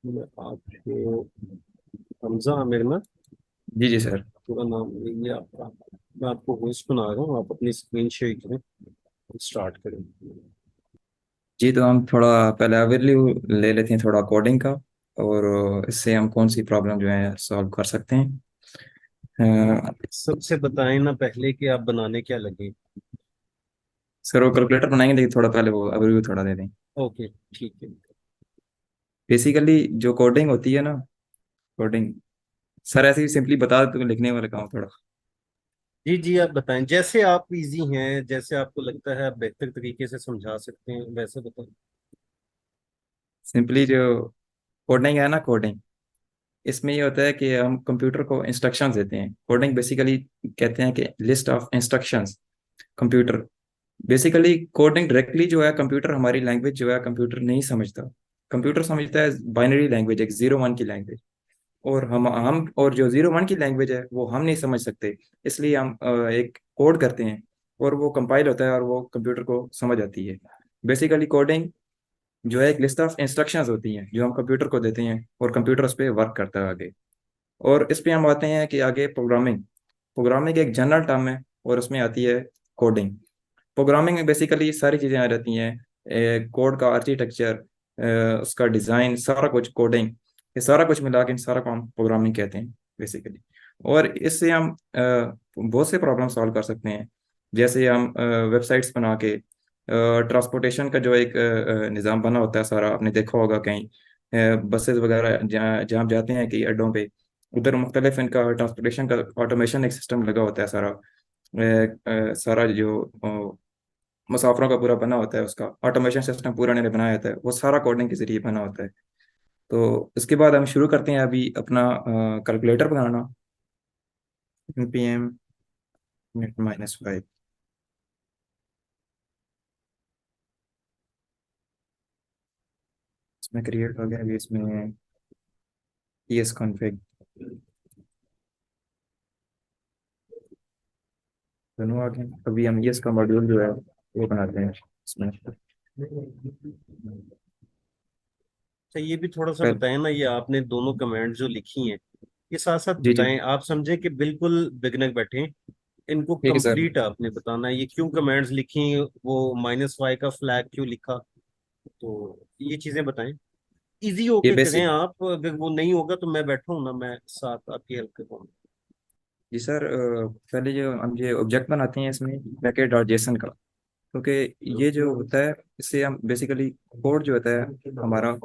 मैं आपको हमजा आमिर ना जी जी सर। पूरा नाम लेंगे आपका। मैं आपको वॉइस सुना रहा हूँ, आप अपनी स्क्रीन शेयर करें, स्टार्ट करें। जी तो हम थोड़ा पहले ओवरव्यू ले लेते हैं थोड़ा कोडिंग का, और इससे हम कौन सी प्रॉब्लम जो है सॉल्व कर सकते हैं। सबसे बताएं ना पहले कि आप बनाने क्या लगे। सर वो कैलकुलेटर बनाएंगे, लेकिन थोड़ा पहले वो ओवरव्यू थोड़ा दे दें। ओके, ठीक है। बेसिकली जो कोडिंग होती है ना, कोडिंग सर ऐसे ही सिंपली बता दो तो लिखने वाला काम थोड़ा। जी जी, आप बताएं जैसे आप इजी हैं, जैसे आपको लगता है आप बेहतर तरीके से समझा सकते हैं वैसे बताएं। सिंपली जो कोडिंग है ना, कोडिंग इसमें ये होता है कि हम कंप्यूटर को इंस्ट्रक्शंस देते हैं। कोडिंग बेसिकली कहते हैं कि list of instructions. Computer basically coding directly जो है, कंप्यूटर हमारी लैंग्वेज जो है कंप्यूटर नहीं समझता। कंप्यूटर समझता है बाइनरी लैंग्वेज, एक जीरो वन की लैंग्वेज। और हम और जो जीरो वन की लैंग्वेज है वो हम नहीं समझ सकते। इसलिए हम एक कोड करते हैं, और वो कंपाइल होता है और वो कंप्यूटर को समझ आती है। बेसिकली कोडिंग जो है एक लिस्ट ऑफ इंस्ट्रक्शंस होती हैं जो हम कंप्यूटर को देते हैं, और कंप्यूटर उस पर वर्क करता है आगे। और इस पे हम आते हैं कि आगे प्रोग्रामिंग। प्रोग्रामिंग एक जनरल टर्म है, और उसमें आती है कोडिंग। प्रोग्रामिंग में बेसिकली सारी चीज़ें आ जाती हैं, कोड का आर्किटेक्चर, उसका डिज़ाइन, सारा कुछ कोडिंग। ये सारा कुछ मिला के सारा काम प्रोग्रामिंग कहते हैं बेसिकली। और इससे हम बहुत से प्रॉब्लम सॉल्व कर सकते हैं। जैसे हम वेबसाइट्स बना के, ट्रांसपोर्टेशन का जो एक निज़ाम बना होता है सारा, आपने देखा होगा कहीं बसेस वगैरह जहाँ जहाँ आप जाते हैं कि अड्डों पे, उधर मुख्तलिफ इनका ट्रांसपोर्टेशन का ऑटोमेशन एक सिस्टम लगा होता है सारा। सारा जो मुसाफरों का पूरा बना होता है, उसका ऑटोमेशन सिस्टम पूरा इन्होंने बनाया होता है, वो सारा कोडिंग के जरिए बना होता है। तो इसके बाद हम शुरू करते हैं अभी अपना कैलकुलेटर बनाना। npm -5 इसमें क्रिएट हो गया। अभी इसमें ps config दोनों आ गए। अभी हम इसका मॉड्यूल जो है वो बनाते हैं इसमें। अच्छा, ये भी थोड़ा सा पर बताएं ना, ये आपने दोनों कमेंट जो लिखी हैं ये साथ साथ जी जी बताएं, आप समझे कि बिल्कुल बिगनर बैठे, इनको ठीक है सर। कंप्लीट आपने बताना है। ये क्यों कमेंट्स लिखी, वो -y का फ्लैग क्यों लिखा, तो ये चीजें बताएं। इजी ये होके करें बेसिक आप, अगर वो नहीं होगा तो मैं बैठा हूं ना, मैं साथ आपकी हेल्प करूंगा। जी सर, पहले जो हम ये ऑब्जेक्ट बनाते हैं इसमें पैकेट और जेसन का, क्योंकि ये जो होता है इससे हम बेसिकली कोड जो होता है हमारा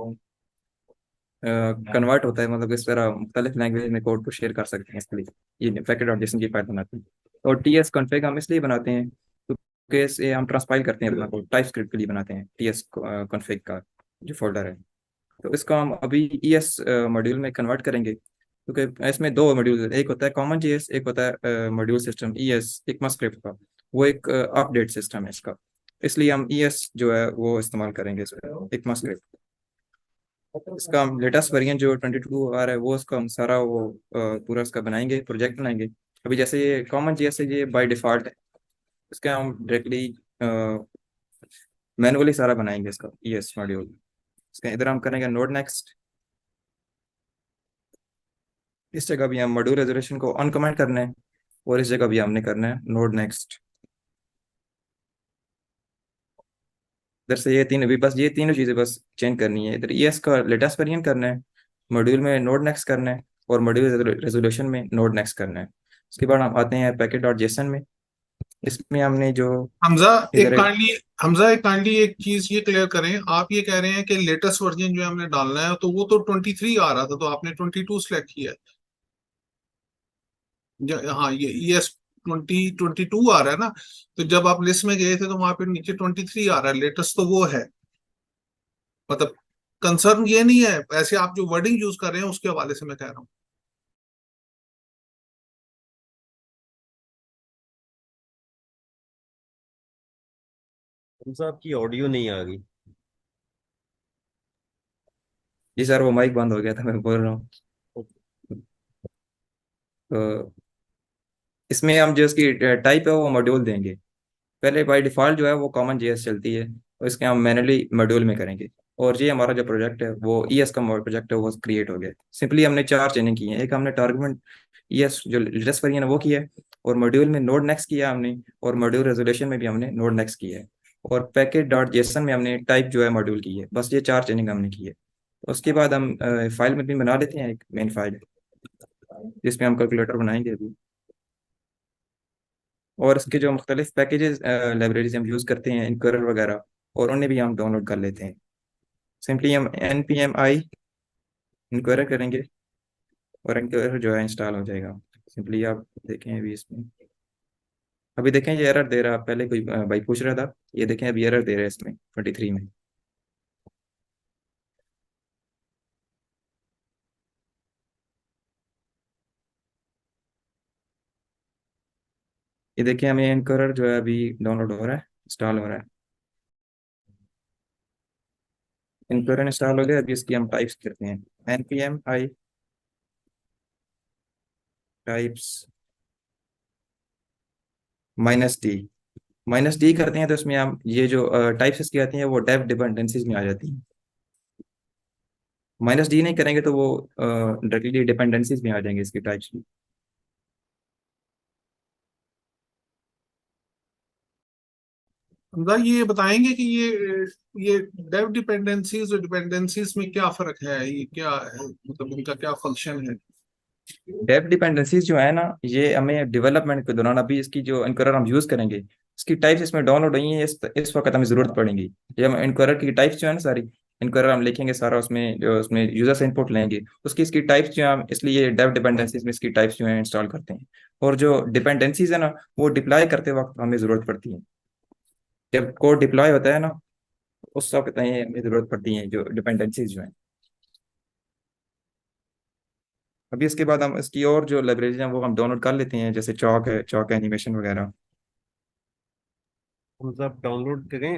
कन्वर्ट होता है, मतलब इस तरह मुख्तलिफ लैंग्वेज में कोड को शेयर कर सकते हैं। इसके लिए ये पैकेट और जेसन की फाइल बनाते हैं। और टीएस कॉन्फ़िग हम इसलिए बनाते हैं क्योंकि इसे हम ट्रांसपाइल करते हैं अपना कोड, टाइप स्क्रिप्ट के लिए बनाते हैं टीएस कॉन्फ़िग का जो फोल्डर है। तो इसको हम अभी ईएस मॉड्यूल में कन्वर्ट करेंगे, क्योंकि इसमें दो मॉड्यूल, एक होता है कॉमन जीएस, एक होता है मॉड्यूल सिस्टम ईएस इक्मा स्क्रिप्ट का। वो एक अपडेट सिस्टम है इसका, इसलिए हम ईएस जो है वो इस्तेमाल करेंगे इसमें इक्मा स्क्रिप्ट। इसका हम लेटेस्ट वेरिएंट जो 22 आ रहा है वो उसका हम सारा वो पूरा इसका बनाएंगे, प्रोजेक्ट बनाएंगे। अभी जैसे ये कॉमन जीएस है, ये बाय डिफॉल्ट है। इसका हम डायरेक्टली मैनुअली सारा बनाएंगे इसका ईएस मॉड्यूल। इसका इधर हम करेंगे नोड नेक्स्ट। इस जगह भी हम मॉड्यूल रेजोल्यूशन को ऑन कमेंट करना है, और इस जगह भी हमने करना है नोड नेक्स्ट। इधर से ये तीन भी, बस ये तीनों चीज़ें बस चेंज करनी है। इधर ईएस का लेटेस्ट वेरिएंट करना है, मॉड्यूल में नोड नेक्स्ट करना है, और मॉड्यूल रेजोल्यूशन में नोड नेक्स्ट करना है। उसके बाद हम आते हैं पैकेट डॉट जेसन में। इसमें हमने जो हमजा, एक इधर काइंडली हमजा एक काइंडली एक चीज ये क्लियर करें। आप ये कह रहे हैं कि लेटेस्ट वर्जन जो है हमने डालना है, तो वो तो 23 आ रहा था, तो आपने 22 सेलेक्ट किया है। हाँ, ये एस 2022 आ रहा है ना। तो जब आप लिस्ट में गए थे तो वहां पे नीचे 23 आ रहा है, लेटेस्ट तो वो है। मतलब कंसर्न ये नहीं है, ऐसे आप जो वर्डिंग यूज कर रहे हैं उसके हवाले से मैं कह रहा हूँ। हमजा, आपकी ऑडियो नहीं आ रही। जी सर, वो माइक बंद हो गया था, मैं बोल रहा हूँ। तो इसमें हम जो इसकी टाइप है वो मॉड्यूल देंगे। पहले बाय डिफॉल्ट जो है वो कॉमन जेएस चलती है, और इसके हम मैनुअली मॉड्यूल में करेंगे। और ये हमारा जो प्रोजेक्ट है वो ईएस का प्रोजेक्ट है वो क्रिएट हो गया। सिंपली हमने चार चेंजिंग की हैं। एक हमने टारगेट ईएस जो लेटेस्ट वर्जन है वो किया है, और मॉड्यूल में नोड नेक्स्ट किया हमने, और मॉड्यूल रेजोल्यूशन में भी हमने नोड नेक्स्ट किया है, और पैकेज डॉट जेसन में हमने टाइप जो है मॉड्यूल की है। बस ये चार चेंजिंग हमने की है। तो उसके बाद हम फाइल में भी बना लेते हैं एक मेन फाइल, जिसमें हम कैलकुलेटर बनाएंगे अभी, और इसके जो मुख्तलिफ पैकेजेस लाइब्रेरीज हम यूज़ करते हैं इनकरर वगैरह, और उन्हें भी हम डाउनलोड कर लेते हैं। सिंपली हम एन पी एम आई इनक्वायरी करेंगे, और इनक्वायरी जो है इंस्टॉल हो जाएगा। सिंपली आप देखें अभी इसमें, अभी देखें ये एरर दे रहा, पहले कोई भाई पूछ रहा था, ये देखें अभी एरर दे रहा है इसमें 23 में। ये देखिए हमें इनक्वायरी जो है अभी डाउनलोड हो रहा है, इंस्टॉल हो रहा है। इनक्वायरी इंस्टॉल हो गया, अभी इसकी हम टाइप्स करते हैं, एन पी एम आई टाइप्स -d। -d करते हैं तो इसमें हम ये जो टाइप्स इसकी आती हैं वो डेफ डिपेंडेंसीज में आ जाती हैं। -d नहीं करेंगे तो वो डायरेक्टली डिपेंडेंसीज में आ जाएंगे इसकी टाइप्स भी। हमजा ये बताएंगे कि ये डेव डिपेंडेंसीज और डिपेंडेंसीज में क्या फर्क है, ये क्या है, मतलब इनका क्या फंक्शन है? डेप डिपेंडेंसीज जो है ना, ये हमें डेवलपमेंट के दौरान, अभी इसकी जो इनक्वायरर हम यूज करेंगे, इसकी टाइप्स इसमें डाउनलोड हुई हैं, इस वक्त हमें जरूरत पड़ेगी। ये हम इनक्वायरर की टाइप्स जो है ना सारी, इनक्वायरर हम लिखेंगे सारा, उसमें जो उसमें यूजर से इनपुट लेंगे, उसकी इसकी टाइप्स जो है हम, इसलिए डेप डिपेंडेंसीज में इसकी टाइप्स जो है इंस्टॉल करते हैं। और जो डिपेंडेंसीज है ना, वो डिप्लॉय करते वक्त हमें जरूरत पड़ती है। जब कोड डिप्लॉय होता है ना, उस वक्त हमें जरूरत पड़ती है जो डिपेंडेंसीज जो है। अभी इसके बाद हम इसकी और जो लाइब्रेरीज हैं वो हम डाउनलोड कर लेते हैं, जैसे चौक है, चौक एनिमेशन वगैरह। मतलब डाउनलोड करें,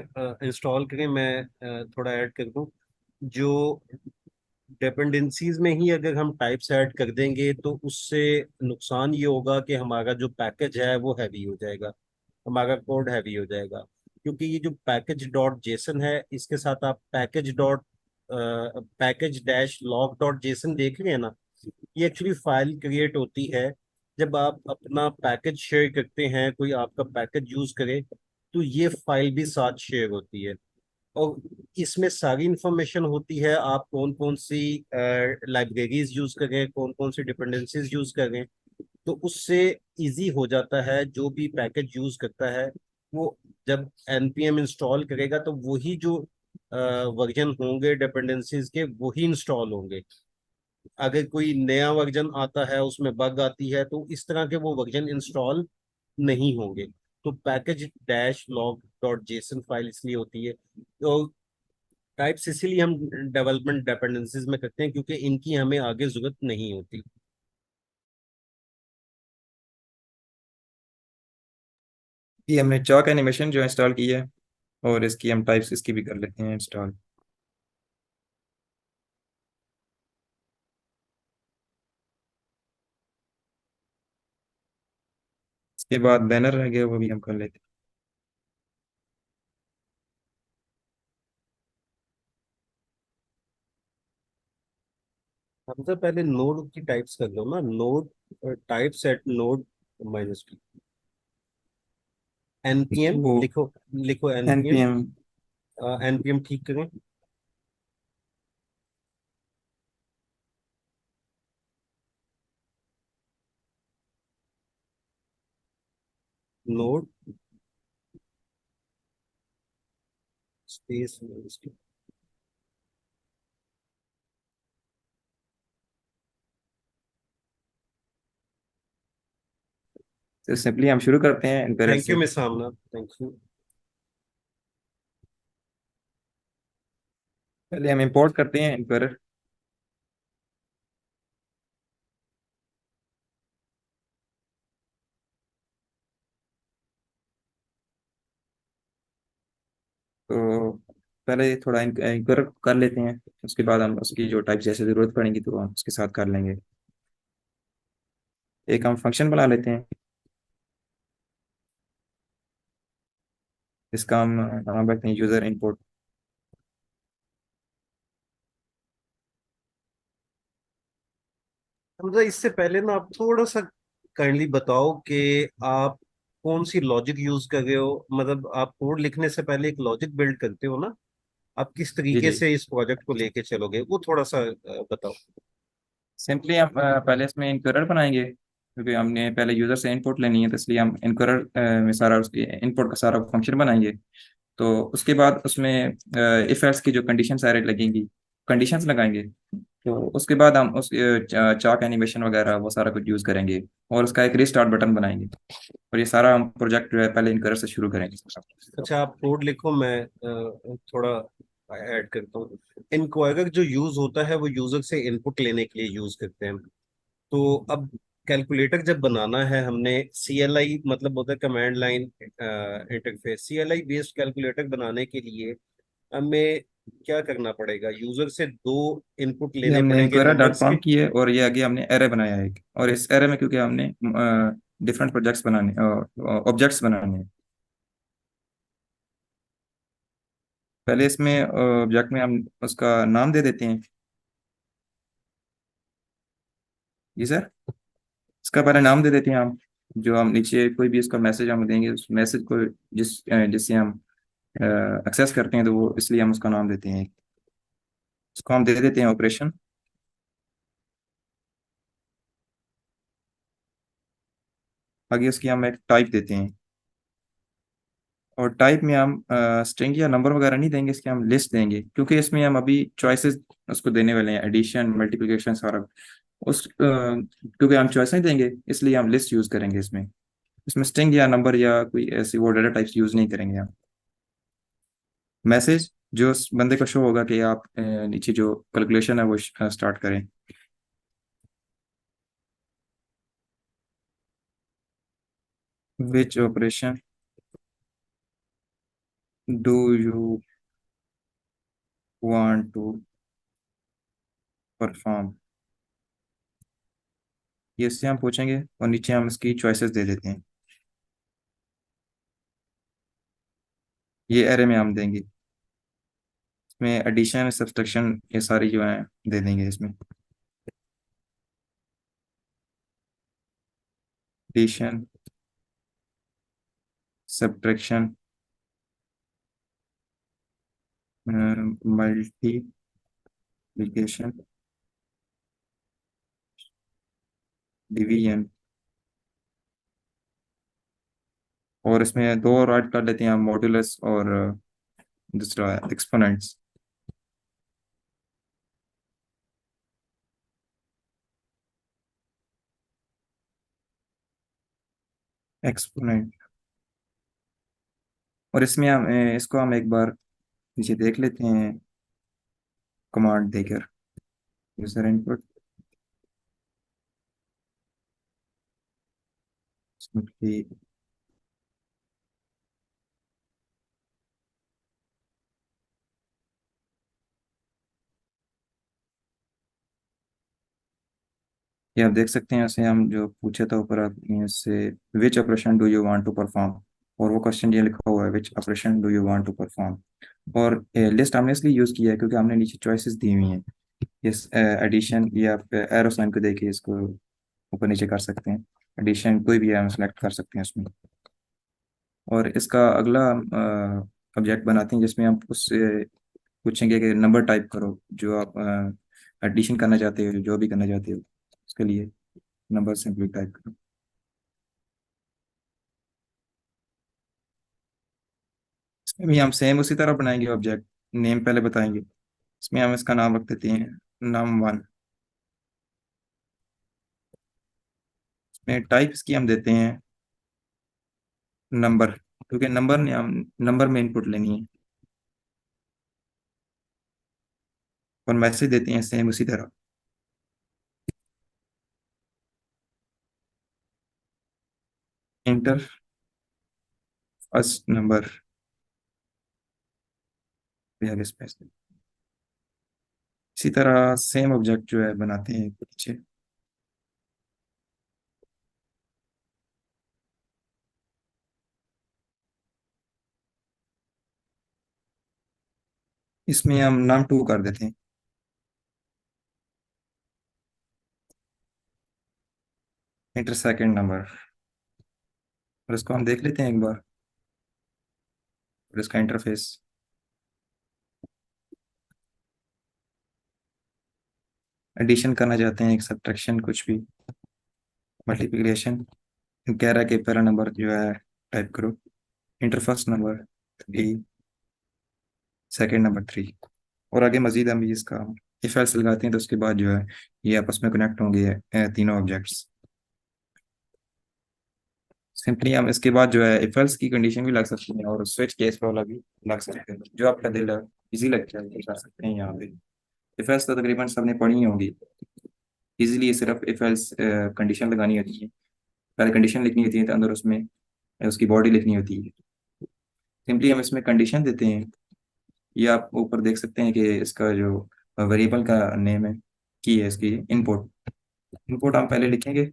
इंस्टॉल करें, मैं थोड़ा ऐड कर दूं। जो डिपेंडेंसीज में ही अगर हम टाइप्स ऐड कर देंगे तो उससे नुकसान ये होगा कि हमारा जो पैकेज है वो हैवी हो जाएगा, हमारा कोड हैवी हो जाएगा। क्योंकि ये जो पैकेज डॉट जेसन है, इसके साथ आप package dash log dot JSON देख रहे हैं ना, ये एक्चुअली फाइल क्रिएट होती है जब आप अपना पैकेज शेयर करते हैं, कोई आपका पैकेज यूज करे तो ये फाइल भी साथ शेयर होती है। और इसमें सारी इंफॉर्मेशन होती है, आप कौन कौन सी लाइब्रेरीज यूज करें, कौन कौन सी डिपेंडेंसीज यूज करें। तो उससे इजी हो जाता है, जो भी पैकेज यूज करता है वो जब npm इंस्टॉल करेगा तो वही जो वर्जन होंगे डिपेंडेंसीज के वही इंस्टॉल होंगे। अगर कोई नया वर्जन आता है, उसमें बग आती है, तो इस तरह के वो वर्जन इंस्टॉल नहीं होंगे। तो package dash log dot JSON file इसलिए होती है। तो टाइप्स इसीलिए हम डेवलपमेंट डिपेंडेंसीज में करते हैं, क्योंकि इनकी हमें आगे जरूरत नहीं होती। ये हमने चौक एनिमेशन जो इंस्टॉल की है, और इसकी हम टाइप्स इसकी भी कर लेते हैं इंस्टॉल। इसके बाद बैनर रह गया, वो भी हम कर लेते हमसे पहले नोड की टाइप्स कर लो ना, नोड टाइप्स एट नोड -2 हैं। npm वो लिखो, लिखो npm, npm npm ठीक करें। नोड स्पेस, तो सिंपली हम शुरू करते हैं इनकरेक्ट थैंक यू से। मिस सामना, थैंक यू। पहले हम इंपोर्ट करते हैं इनकरेक्ट। तो पहले थोड़ा इनकरेक्ट कर लेते हैं, उसके बाद हम उसकी जो टाइप जैसे ज़रूरत पड़ेगी तो हम उसके साथ कर लेंगे। एक हम फंक्शन बना लेते हैं, इसका हम नाम रखते हैं यूज़र इनपुट। हमजा, इससे पहले ना आप थोड़ा सा काइंडली बताओ कि आप कौन सी लॉजिक यूज कर रहे हो। मतलब आप कोड लिखने से पहले एक लॉजिक बिल्ड करते हो ना, आप किस जी तरीके जी। से इस प्रोजेक्ट को लेके चलोगे, वो थोड़ा सा बताओ। सिंपली आप पहले इसमें इनक्वायरर बनाएंगे, क्योंकि हमने पहले यूजर से इनपुट लेनी है, तो इसलिए हम इनक्वायरर में सारा उसकी इनपुट का सारा फंक्शन बनाएंगे। तो उसके बाद उसमें इफ एल्स की जो कंडीशन सारे लगेंगी, कंडीशंस लगाएंगे। तो उसके बाद हम उस चाक एनिमेशन वगैरह वो सारा कुछ यूज करेंगे, और उसका एक रिस्टार्ट बटन बनाएंगे। और ये सारा हम प्रोजेक्ट जो है पहले इनक्वायरर से शुरू करेंगे। अच्छा, आप कोड लिखो, मैं थोड़ा ऐड करता हूँ। इनक्वायरर जो यूज होता है वो यूजर से इनपुट लेने के लिए यूज करते हैं। तो अब कैलकुलेटर जब बनाना है हमने, CLI मतलब होता है command line interface, CLI based calculator बनाने के लिए हमें क्या करना पड़ेगा? यूजर से दो इनपुट ये लेने हमने पड़ेंगे इंक्वायरर डॉट नंबर्स कॉम के। की है, और ये आगे हमने एरे बनाया है एक, और इस एरे में क्योंकि हमने डिफरेंट प्रोजेक्ट्स बनाने, ऑब्जेक्ट्स बनाने हैं। पहले इसमें ऑब्जेक्ट में हम उसका नाम दे देते हैं। जी सर, इसका पहले नाम दे देते हैं हम। जो हम नीचे कोई भी इसका मैसेज हम देंगे, उस मैसेज को जिससे हम एक्सेस करते हैं, तो वो इसलिए हम उसका नाम देते हैं। इसको हम दे देते हैं ऑपरेशन। आगे उसकी हम एक टाइप देते हैं, और टाइप में हम स्ट्रिंग या नंबर वगैरह नहीं देंगे, इसके हम लिस्ट देंगे, क्योंकि इसमें हम अभी चॉइसेस उसको देने वाले हैं, एडिशन मल्टीप्लिकेशन सारा। क्योंकि हम चॉइस नहीं देंगे, इसलिए हम लिस्ट यूज करेंगे इसमें। इसमें स्ट्रिंग या नंबर या कोई ऐसी वो डाटा टाइप्स यूज नहीं करेंगे हम। मैसेज जो उस बंदे को शो होगा कि आप नीचे जो कैलकुलेशन है वो स्टार्ट करें। Which operation do you want to perform, ये इससे हम पूछेंगे, और नीचे हम इसकी चॉइसेस दे देते हैं। ये एरे में हम देंगे, इसमें एडिशन सब्सट्रैक्शन ये सारी जो हैं दे देंगे इसमें। एडिशन, सब्ट्रैक्शन, मल्टीप्लिकेशन, डिवीजन, और इसमें दो और ऐड कर लेते हैं हम, मॉड्यूलस और दूसरा एक्सपोनेंट्स। एक्सपोनेंट, और इसमें हम इसको हम एक बार नीचे देख लेते हैं कमांड देकर। यूजर इनपुट, सिंपली ये आप देख सकते हैं, ऐसे हम जो पूछे था ऊपर आपने से, which operation do you want to perform, और वो क्वेश्चन ये लिखा हुआ है, which operation do you want to perform. और लिस्ट हमने इसलिए यूज किया है क्योंकि हमने नीचे चॉइसेस दी हुई हैं। इस एडिशन या आप एरो साइन को देखिए, इसको ऊपर नीचे कर सकते हैं। एडिशन कोई भी हम सेलेक्ट कर सकते हैं उसमें। और इसका अगला ऑब्जेक्ट बनाते हैं, जिसमें हम उससे पूछेंगे कि नंबर टाइप करो, जो आप एडिशन करना चाहते हो, जो भी करना चाहते हो उसके लिए नंबर सिंपली टाइप करो। इसमें भी हम सेम उसी तरह बनाएंगे ऑब्जेक्ट। नेम पहले बताएंगे, इसमें हम इसका नाम रख देते हैं num1। इसमें टाइप इसकी हम देते हैं नंबर, क्योंकि नंबर ने हम नंबर में इनपुट लेनी है। और मैसेज देते हैं सेम उसी तरह, inter first number, we have space। इसी तरह सेम ऑब्जेक्ट जो है बनाते हैं पीछे। इसमें हम num2 कर देते हैं। इंटर सेकंड नंबर, और इसको हम देख लेते हैं एक बार, और इसका इंटरफेस। एडिशन करना चाहते हैं, एक सब्ट्रैक्शन, कुछ भी, मल्टीप्लिकेशन, कह रहा है कि पहला नंबर जो है टाइप करो, inter first number 3, second number 3, और आगे मजीद हम इसका इफ एल्स लगाते हैं तो उसके बाद जो है ये आपस में कनेक्ट होंगे तीनों ऑब्जेक्ट्स। सिंपली हम इसके बाद जो है इफ एल्स की कंडीशन भी लग सकती है और स्विच केस वाला भी लग सकते हैं, जो आपका दिल इजी लगता है कर सकते हैं यहाँ पे। इफ एल्स तो तकरीबन सबने पढ़ी ही होंगी, इजीली सिर्फ इफ एल्स कंडीशन लगानी होती है, पहले कंडीशन लिखनी होती है तो अंदर उसमें उसकी बॉडी लिखनी होती है। सिंपली हम इसमें कंडीशन देते हैं, ये आप ऊपर देख सकते हैं कि इसका जो वेरिएबल का नेम है, की है इसकी इनपुट। इनपुट हम पहले लिखेंगे,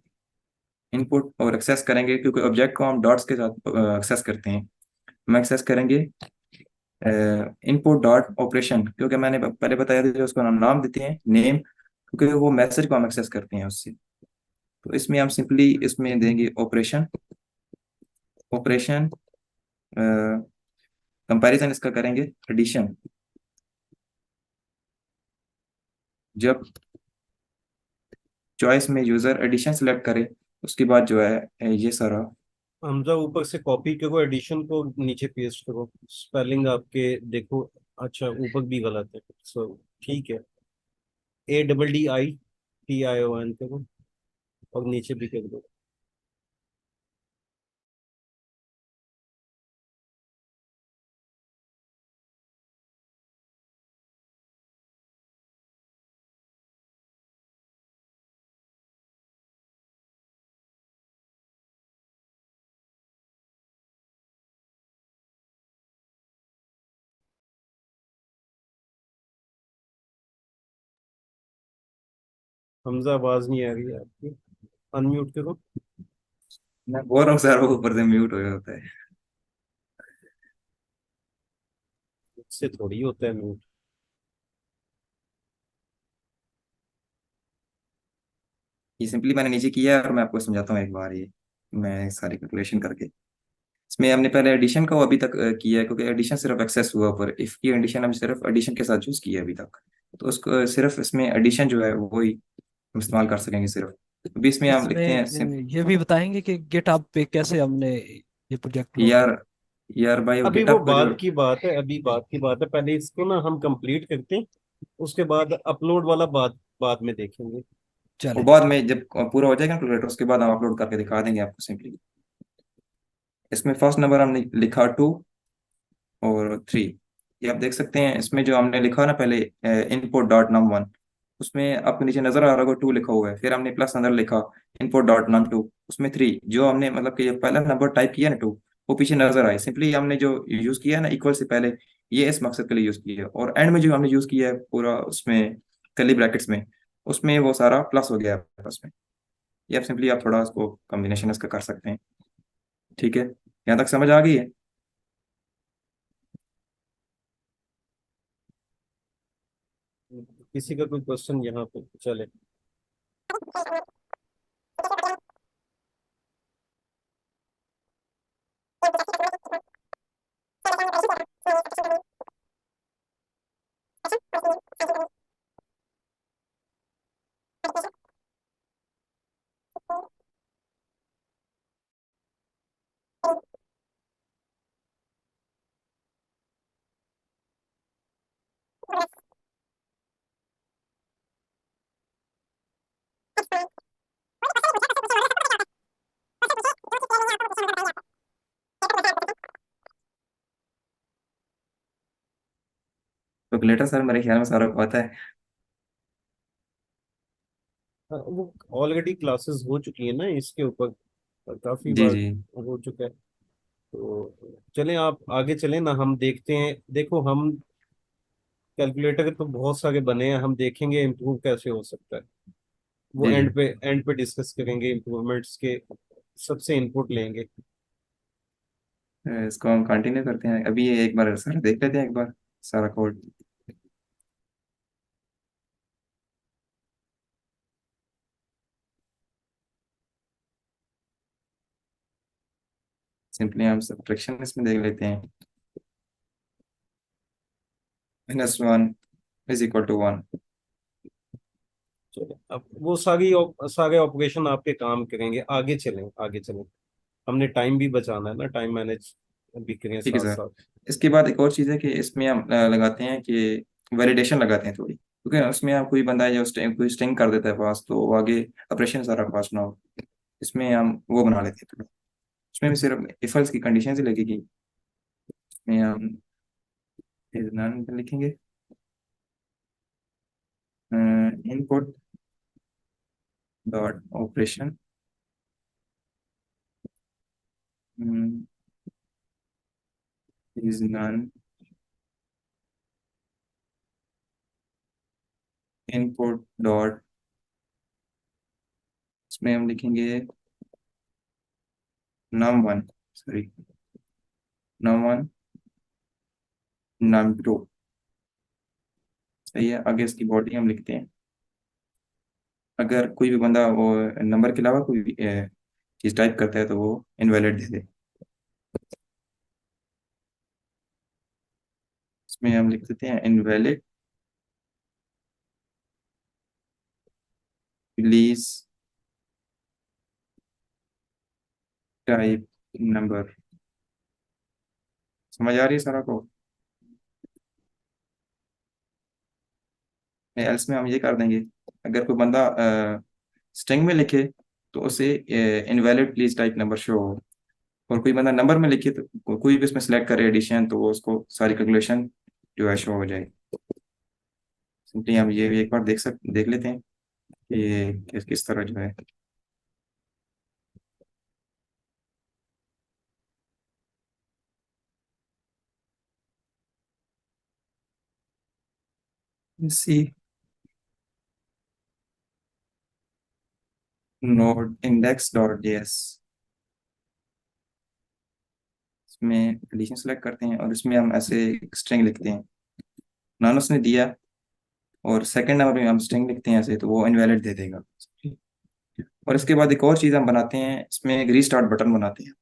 इनपुट और एक्सेस करेंगे, क्योंकि ऑब्जेक्ट को हम डॉट्स के साथ एक्सेस करते हैं। हम एक्सेस करेंगे इनपुट डॉट ऑपरेशन, क्योंकि मैंने पहले बताया था, जो उसको हम नाम देते हैं नेम, क्योंकि वो मैसेज को हम एक्सेस करते हैं उससे। तो इसमें हम सिंपली इसमें देंगे ऑपरेशन, ऑपरेशन कंपैरिजन इसका करेंगे एडिशन। जब चॉइस में यूजर एडिशन सेलेक्ट करे, उसके बाद जो है ये सारा हमजा ऊपर से कॉपी करो, एडिशन को नीचे पेस्ट करो, स्पेलिंग आपके देखो, अच्छा ऊपर भी गलत है, सो ठीक है, ADDITION करो और नीचे भी कर दो। हमजा आवाज नहीं आ रही है आपकी, अनम्यूट करो। मैं बोल रहा हूँ सर, वो ऊपर से म्यूट हो जाता है। इससे थोड़ी होता है म्यूट। ये सिंपली मैंने नीचे किया है, और मैं आपको समझाता हूँ एक बार, ये मैं सारी कैलकुलेशन करके। इसमें हमने पहले एडिशन का वो अभी तक किया है, क्योंकि एडिशन सिर्फ एक्सेस हुआ, पर इफ की कंडीशन हम सिर्फ एडिशन के साथ चूज किया है अभी तक। तो उसको सिर्फ इसमें एडिशन जो है वो ही हम इस्तेमाल कर सकेंगे सिर्फ। अभी इसमें हम लिखते हैं इसमें ये भी बताएंगे कि गिटहब पे कैसे हमने ये प्रोजेक्ट वर्क यार, किया। यार भाई वो अभी वो गिटअप का जो बात की बात है, अभी बात की बात है, पहले इसको ना हम कंप्लीट करते हैं, उसके बाद अपलोड वाला बात बाद में देखेंगे। वो चले। बाद में जब पूरा हो जाएगा कैलकुलेटर, उसके बाद हम अपलोड करके दिखा देंगे आपको सिंपली। इसमें फर्स्ट नंबर हमने लिखा 2 और 3, ये आप देख सकते हैं। इसमें जो हमने लिखा ना पहले इनपुट डॉट नम 1, उसमें आपको नीचे नजर आ रहा होगा 2 लिखा हुआ है, फिर हमने प्लस अंदर लिखा इनपुट डॉट नम 2, उसमें 3, जो हमने मतलब कि ये पहला नंबर टाइप किया ना 2, वो पीछे नजर आए। सिंपली हमने जो यूज किया ना इक्वल से पहले, ये इस मकसद के लिए यूज किया है, और एंड में जो हमने यूज किया है पूरा उसमें कर्ली ब्रैकेट्स में, उसमें वो सारा प्लस हो गया है आपस में। ये आप सिंपली आप थोड़ा उसको कॉम्बिनेशन इसका कर सकते हैं। ठीक है, यहाँ तक समझ आ गई है? किसी का कोई क्वेश्चन यहाँ पे? चले। कैलकुलेटर सर मेरे ख्याल में सारा को आता है। हाँ, वो ऑलरेडी क्लासेस हो चुकी है ना इसके ऊपर, काफी जी बार जी। हो चुका है। तो चलें, आप आगे चलें ना, हम देखते हैं। देखो, हम कैलकुलेटर तो बहुत सारे बने हैं, हम देखेंगे इम्प्रूव कैसे हो सकता है। वो जी जी। एंड पे डिस्कस करेंगे इम्प्रूवमेंट्स के, सबसे इनपुट लेंगे। इसको हम कंटिन्यू करते हैं अभी, एक बार सर देख लेते हैं एक बार सारा कोड। सिंपली हम सब्ट्रैक्शन इसमें देख लेते हैं। -1 इज इक्वल टू 1। चलो अब वो सारे ऑपरेशन आपके काम करेंगे। आगे चलें, आगे चलें। हमने टाइम भी बचाना है ना, टाइम मैनेज भी करें ठीक है साथ सर। साथ। इसके बाद एक और चीज़ है कि इसमें हम लगाते हैं कि वैलिडेशन लगाते हैं थोड़ी, क्योंकि उसमें आप कोई बंदा है जो कोई स्ट्रिंग कर देता है पास, तो वो आगे ऑपरेशन सारा फास्ट ना हो। इसमें हम वो बना लेते हैं थोड़ा। उसमें भी सिर्फ इफ एल्स की कंडीशन ही लगेगी। इसमें हम is none लिखेंगे। Input dot operation is none input dot, इसमें हम लिखेंगे num1, सॉरी num1 num2। सही है। आगे इसकी बॉडी हम लिखते हैं। अगर कोई भी बंदा वो नंबर के अलावा कोई भी चीज टाइप करता है तो वो इनवैलिड दे दे। इसमें हम लिख देते हैं इनवैलिड प्लीज टाइप नंबर। समझ आ रही है सारा को? एल्स में हम ये कर देंगे, अगर कोई बंदा स्ट्रिंग में लिखे तो उसे invalid please type number show हो, और कोई बंदा नंबर में लिखे तो कोई भी उसमें सेलेक्ट करे एडिशन, तो वो उसको सारी कैलकुलेशन जो है शो हो जाए। सिंपली हम ये भी एक बार देख लेते हैं कि ये किस तरह जो है। सी नोड इंडेक्स डॉट जेएस, इसमें एडिशन सेलेक्ट करते हैं और इसमें हम ऐसे स्ट्रिंग लिखते हैं। नॉन उसने दिया और सेकंड नंबर में हम स्ट्रिंग लिखते हैं ऐसे, तो वो इनवैलिड दे देगा। और इसके बाद एक और चीज़ हम बनाते हैं, इसमें एक रीस्टार्ट बटन बनाते हैं,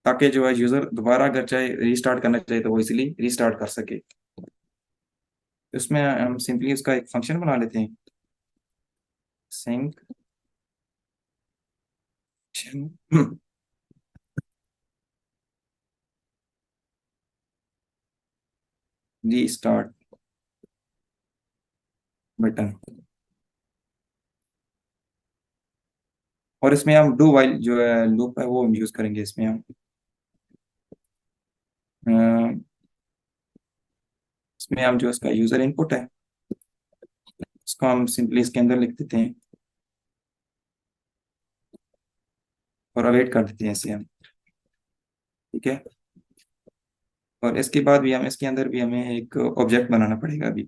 ताकि जो है यूज़र दोबारा अगर चाहे रीस्टार्ट करना चाहे तो वो इजीली रीस्टार्ट कर सके। तो इसमें हम सिंपली उसका एक फंक्शन बना लेते हैं, सिंक रीस्टार्ट बटन। और इसमें हम डू वाइल जो है लूप है वो यूज करेंगे। इसमें हम अ, इसमें हम जो इसका यूजर इनपुट है उसको हम सिंपली इसके अंदर लिख देते हैं और अवेट कर देते हैं इसे हम। ठीक है। और इसके बाद भी हम इसके अंदर भी हमें एक ऑब्जेक्ट बनाना पड़ेगा अभी,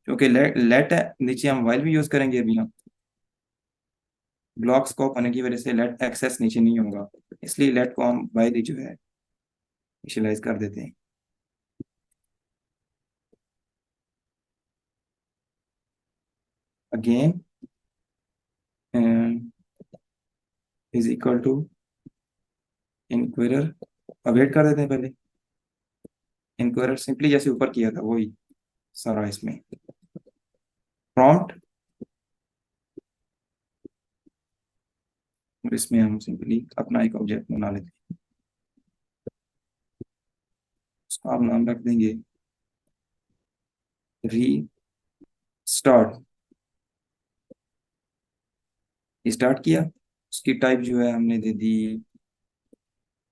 क्योंकि लेट है नीचे, हम वाइल भी यूज करेंगे अभी हम। ब्लॉक स्कोप होने की वजह से लेट एक्सेस नीचे नहीं होगा, इसलिए लेट को हम वाइल ही जो है इनिशियलाइज कर देते हैं। Again is equal to inquirer, await कर देते हैं पहले। इंक्वायरर सिंपली जैसे ऊपर किया था वही सारा इसमें। प्रॉम्प्ट, और इसमें हम सिंपली अपना एक ऑब्जेक्ट बना लेते हैं, उसका हम नाम रख देंगे री स्टार्ट। स्टार्ट किया, उसकी टाइप जो है हमने दे दी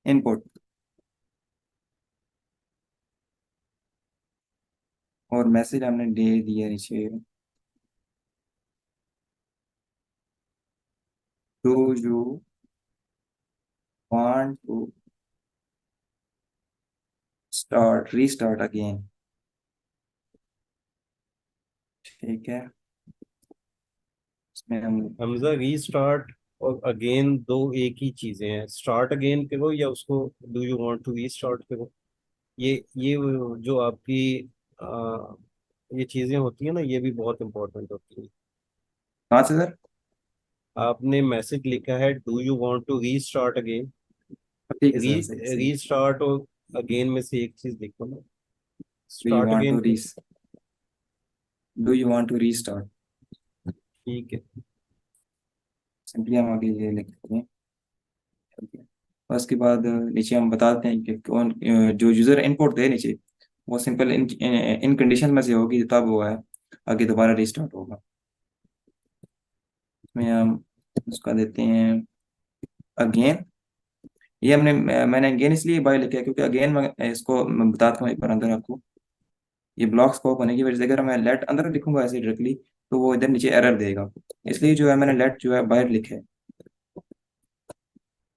इनपुट, और मैसेज हमने दे दिया नीचे do you want to start restart again. ठीक है। इसमें हम हमजा, रीस्टार्ट और अगेन दो एक ही चीजें हैं। स्टार्ट अगेन करो या उसको do you want to restart करो। ये जो आपकी आ, ये चीजें होती है ना, ये भी बहुत इंपॉर्टेंट होती है। कहाँ से सर? आपने मैसेज लिखा है do you want to restart again. ठीक है सर, सही सही। रीस्टार्ट और अगेन में से एक चीज लिखो ना। Do you start want again to pay. रीस do you want to restart, ठीक है। सिंपली हम आगे ये लिख देते हैं। ठीक है। और उसके बाद नीचे हम बता देते हैं कि कौन जो यूजर इनपुट दे नीचे, वो सिंपल इन कंडीशन में से होगी, तब वो है आगे दोबारा रीस्टार्ट होगा। इसमें हम उसका देते हैं अगेन। ये मैंने अगेन इसलिए बाय लिखा है क्योंकि अगेन इसको मैं बताता हूँ एक बार अंदर आपको। ये ब्लॉक स्कोप होने की वजह से अगर मैं लेट अंदर लिखूंगा ऐसे डायरेक्टली, तो वो इधर नीचे एरर देगा। इसलिए जो है मैंने लेट जो है बाहर लिखा है,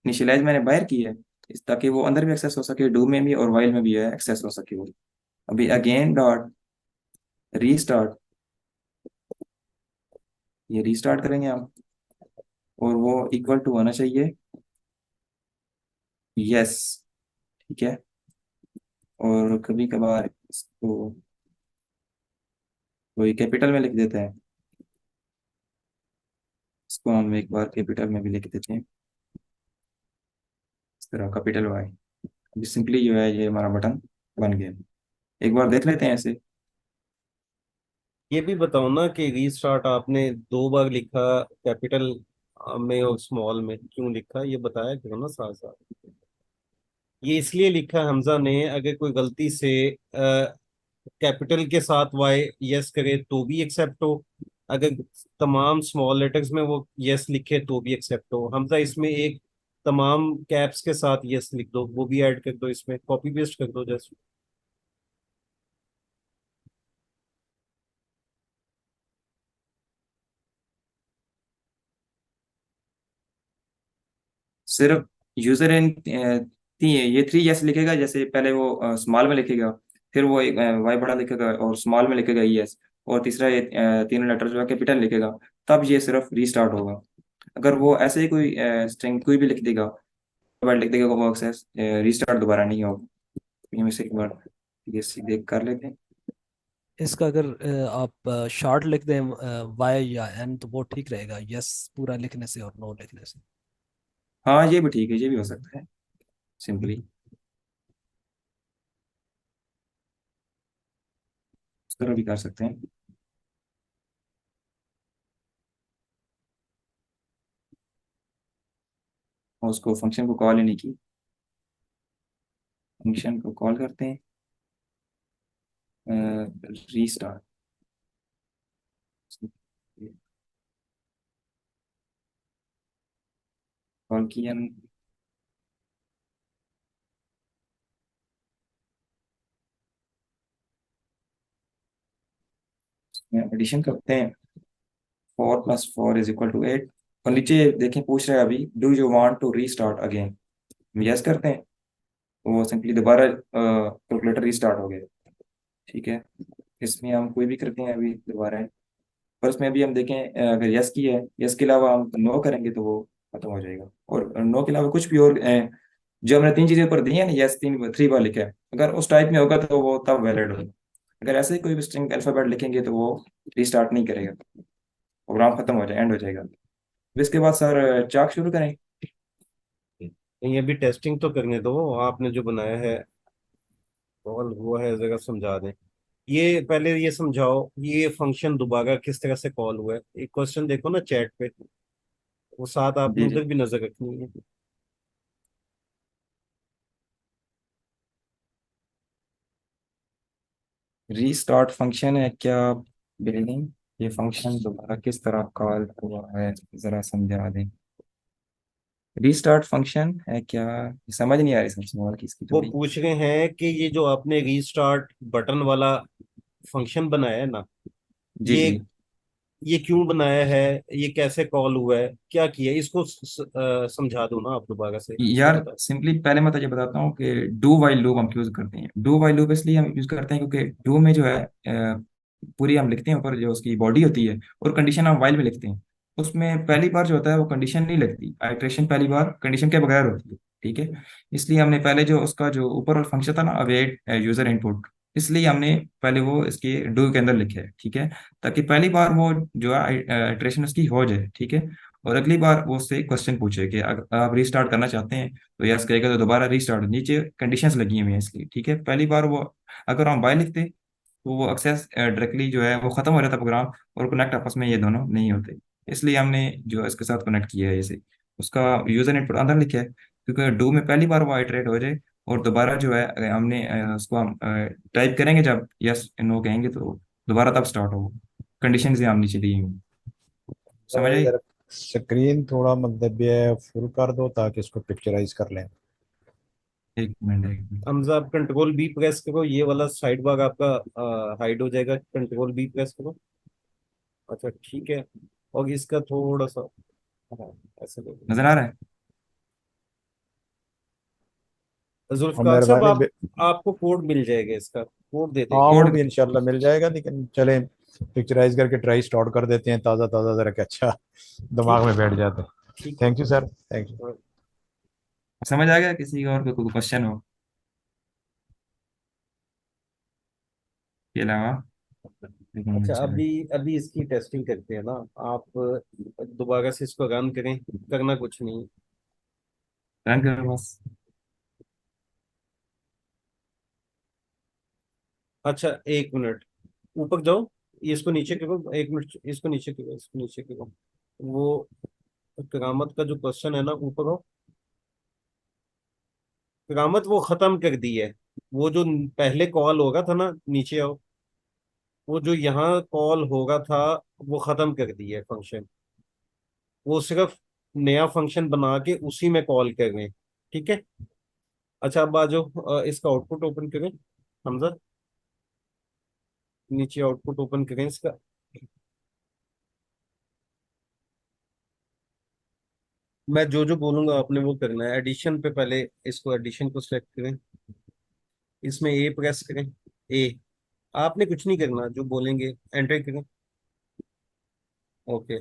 इनिशियलाइज मैंने बाहर की है, इस ताकि वो अंदर भी एक्सेस हो सके, डू में भी और वाइल में भी है एक्सेस हो सके वो। अभी अगेन डॉट रीस्टार्ट, ये रीस्टार्ट करेंगे हम, और वो इक्वल टू होना चाहिए यस। ठीक है। और कभी कभार इसको कोई कैपिटल में लिख देता है, इसको हम एक बार कैपिटल में भी लिख देते हैं, इस तरह कैपिटल वाई। अभी सिंपली जो है ये हमारा बटन बन गया। एक बार देख लेते हैं ऐसे। ये भी बताओ ना कि रीस्टार्ट आपने 2 बार लिखा, कैपिटल में और स्मॉल में क्यों लिखा, ये बताया करो ना साथ साथ। ये इसलिए लिखा हमजा ने, अगर कोई गलती से कैपिटल के साथ वाई यस करे तो भी एक्सेप्ट हो, अगर तमाम स्मॉल लेटर्स में वो यस लिखे तो भी एक्सेप्ट हो। हमजा इसमें एक तमाम कैप्स के साथ यस लिख दो, वो भी ऐड कर दो, इसमें कॉपी पेस्ट कर दो जस्ट। सिर्फ यूजर इन ये 3 यस लिखेगा, जैसे पहले वो स्मॉल में लिखेगा, फिर वो वाई बड़ा लिखेगा और स्मॉल में लिखेगा यस, और तीसरा ये तीनों लेटर जो है कैपिटल लिखेगा, तब ये सिर्फ रीस्टार्ट होगा। अगर वो ऐसे ही कोई स्ट्रिंग कोई भी लिख देगा, बार लिख देगा, वो एक्सेस रीस्टार्ट दोबारा नहीं होगा। ये में से एक बार ये सीधे कर लेते हैं। इसका अगर आप शॉर्ट लिख दें वाई या एन, तो वो ठीक रहेगा, यस पूरा लिखने से और नो लिखने से। हाँ ये भी ठीक है, ये भी हो सकता है सिंपली, इस तरह भी कर सकते हैं। और उसको फंक्शन को कॉल ही नहीं की, फंक्शन को कॉल करते हैं रीस्टार्ट। कॉल किया, एडिशन करते हैं, 4 + 4 = 8। और नीचे देखें पूछ रहा है अभी do you want to restart again, yes करते हैं, तो वो सिंपली दोबारा कैलकुलेटर रीस्टार्ट हो गया। ठीक है। इसमें हम कोई भी करते हैं अभी दोबारा है, पर उसमें अभी हम देखें अगर यस की है, यस के अलावा हम नो करेंगे तो वो खत्म हो जाएगा। और नो के अलावा कुछ भी और जो हमने 3 चीजें ऊपर दी है ना, यस 3 बार लिखा है, अगर उस टाइप में होगा तो वो तब वैलिड होगा। अगर ऐसे ही कोई भी स्ट्रिंग अल्फाबेट लिखेंगे तो वो रीस्टार्ट नहीं करेगा, प्रोग्राम खत्म हो जाए, एंड हो जाएगा। फिर इसके बाद सर चाक शुरू करें। ये भी टेस्टिंग तो करने दो, आपने जो बनाया है और वो है, जरा समझा दें। ये पहले ये समझाओ, ये फंक्शन दोबारा किस तरह से कॉल हुआ है। एक क्वेश्चन देखो ना चैट पे, वो साथ आपने जी जी। उधर भी नजर रखनी है। रीस्टार्ट फंक्शन है क्या बिल्डिंग, ये फंक्शन दोबारा किस तरह कॉल हुआ है, जरा समझा दें। रीस्टार्ट फंक्शन है क्या, समझ नहीं आ रही समझ सवाल की इसकी वो थोड़ी। पूछ रहे हैं कि ये जो आपने रीस्टार्ट बटन वाला फंक्शन बनाया है ना, जी ये जी। ये क्यों बनाया है, ये कैसे कॉल हुआ है, क्या किया है? इसको समझा दो ना आप दोबारा से, इसको यार बता। सिंपली पहले मैं तो ये बताता हूँ कि डू वाइल लूप हम यूज करते हैं। डू वाइल लूप इसलिए हम यूज करते हैं क्योंकि डू में जो है पूरी हम लिखते हैं ऊपर जो उसकी बॉडी होती है, और कंडीशन हम वाइल में लिखते हैं। उसमें पहली बार जो होता है वो कंडीशन नहीं लगती, आइट्रेशन पहली बार कंडीशन के बगैर होती है। ठीक है। इसलिए हमने पहले जो उसका जो ऊपर वाला फंक्शन था ना, अवेट यूजर इनपुट, इसलिए हमने पहले वो इसके डू के अंदर लिखे है। ठीक है। ताकि पहली बार वो जो है आइट्रेशन उसकी हो जाए। ठीक है। और अगली बार वो उससे क्वेश्चन पूछे कि अगर आप रीस्टार्ट करना चाहते हैं तो यस कहेगा, तो दोबारा रीस्टार्ट, नीचे कंडीशंस लगी हुई हैं इसकी, ठीक है। पहली बार वो अगर हम बाय लिखते तो वो एक्सेस डायरेक्टली जो है वो खत्म हो जाता प्रोग्राम, और कनेक्ट आपस में ये दोनों नहीं होते। इसलिए हमने जो है इसके साथ कनेक्ट किया है इसे, उसका यूजर नेट पर अंदर लिखा है, क्योंकि डू में पहली बार वो आइटरेट हो जाए, और दोबारा जो है हमने उसको हम टाइप करेंगे जब यस नो कहेंगे तो दोबारा तब स्टार्ट होगा। कंडीशन से हम नीचे दी हुई, समझ आई? यार स्क्रीन थोड़ा मतलब ये फुल कर दो ताकि इसको पिक्चराइज कर लें। एक मिनट, एक मिनट। हमजा आप कंट्रोल बी प्रेस करो, ये वाला साइड बार आपका हाइड हो जाएगा, कंट्रोल बी प्रेस करो। अच्छा ठीक है। और इसका थोड़ा सा, हाँ, ऐसे करो। नजर आ रहा है? और जुल्फकार साहब, मेहरबानी आपको कोड मिल जाएगा, इसका कोड दे हाँ देंगे। वो कोड? भी इंशाल्लाह मिल जाएगा, लेकिन चलें पिक्चराइज करके ट्राई स्टार्ट कर देते हैं, ताज़ा ताज़ा जरा कि अच्छा दिमाग ठीक में बैठ जाता है। ठीक है। Thank you sir, thank you. समझ आ गया? किसी और को कोई क्वेश्चन हो के अलावा? एक मिनट, अच्छा, चलो अभी अभी इसकी टेस्टिंग करते हैं ना। आप दोबारा से इसको रन करें, करना कुछ नहीं। रन करो बस। अच्छा एक मिनट, ऊपर जाओ, ये इसको नीचे करो, एक मिनट, इसको नीचे करो, इसको नीचे करो। वो करामत का जो क्वेश्चन है ना, ऊपर हो। करामत वो खत्म कर दी है। वो जो पहले कॉल होगा था ना, नीचे आओ। वो जो यहाँ कॉल होगा था, वो खत्म कर दी है फंक्शन। वो सिर्फ नया फंक्शन बना के उसी में कॉल कर रहे हैं। ठीक है। अच्छा अब आ जाओ, इसका आउटपुट ओपन करें। हमजा, नीचे आउटपुट ओपन करें इसका। मैं जो जो बोलूंगा आपने वो करना है। एडिशन पे पहले इसको, एडिशन को सिलेक्ट करें, इसमें ए प्रेस करें। ए, आपने कुछ नहीं करना, जो बोलेंगे एंटर करें। ओके।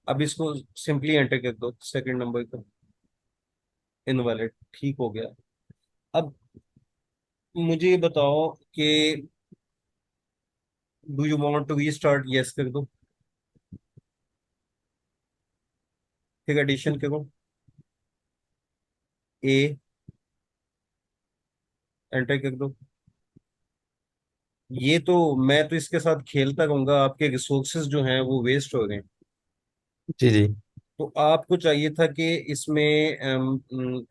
अब इसको सिंपली एंटर कर दो, सेकंड नंबर का इनवैलिड, ठीक हो गया। अब मुझे ये बताओ कि do you want to restart, yes कर दो। फिर एडिशन करो, ए, एंटर कर दो। ये तो मैं तो इसके साथ खेलता रहूंगा, आपके रिसोर्सेज जो हैं वो वेस्ट हो गए। जी जी। तो आपको चाहिए था कि इसमें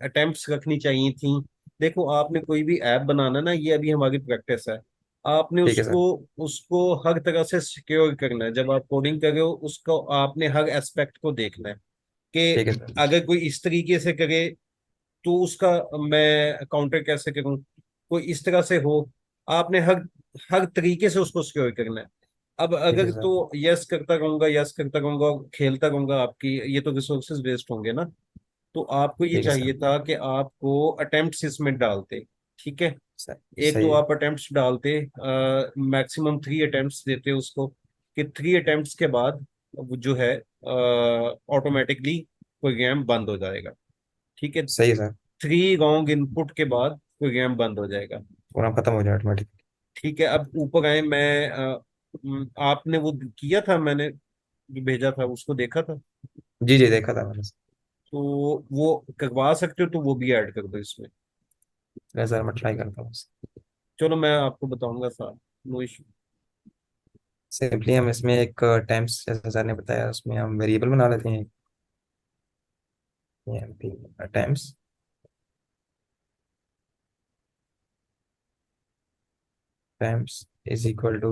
अटेम्प्ट्स रखनी चाहिए थी। देखो, आपने कोई भी ऐप बनाना ना, ये अभी हमारी प्रैक्टिस है। आपने ठीक है सर। उसको उसको हर तरह से सिक्योर करना है। जब आप कोडिंग कर रहे हो, उसको आपने हर एस्पेक्ट को देखना है ठीक है कि सर। अगर कोई इस तरीके से करे तो उसका मैं काउंटर कैसे करूं, कोई इस तरह से हो। आपने हर हर तरीके से उसको सिक्योर करना है। अब ठीक है अगर सर। तो यस करता रहूंगा, यस करता रहूंगा, खेलता रहूंगा, आपकी ये तो रिसोर्सेज वेस्ट होंगे ना। तो आपको ये ठीक है सर। चाहिए था कि आपको अटेम्प्ट्स इसमें डालते। ठीक है। एक सही तो है। आप अटेम्प्ट्स डालते, मैक्सिमम 3 अटेम्प्ट्स देते उसको, कि 3 अटेम्प्ट्स के बाद वो जो है ऑटोमेटिकली प्रोग्राम बंद हो जाएगा। ठीक है। सही है सर। 3 रॉन्ग इनपुट के बाद प्रोग्राम बंद हो जाएगा। पूरा खत्म हो जाए ऑटोमेटिक। ठीक है। अब ऊपर आए, मैं आपने वो किया था, मैंने जो भेजा था उसको देखा था। जी जी, देखा था मैंने। तो वो करवा सकते हो तो वो भी ऐड कर दो इसमें। मैं सर, मैं ट्राई करता हूँ। चलो मैं आपको बताऊंगा साथ, नो इशू। सिंपली हम इसमें एक टाइम्स, जैसे सर ने बताया, उसमें हम वेरिएबल बना लेते हैं, times times is equal to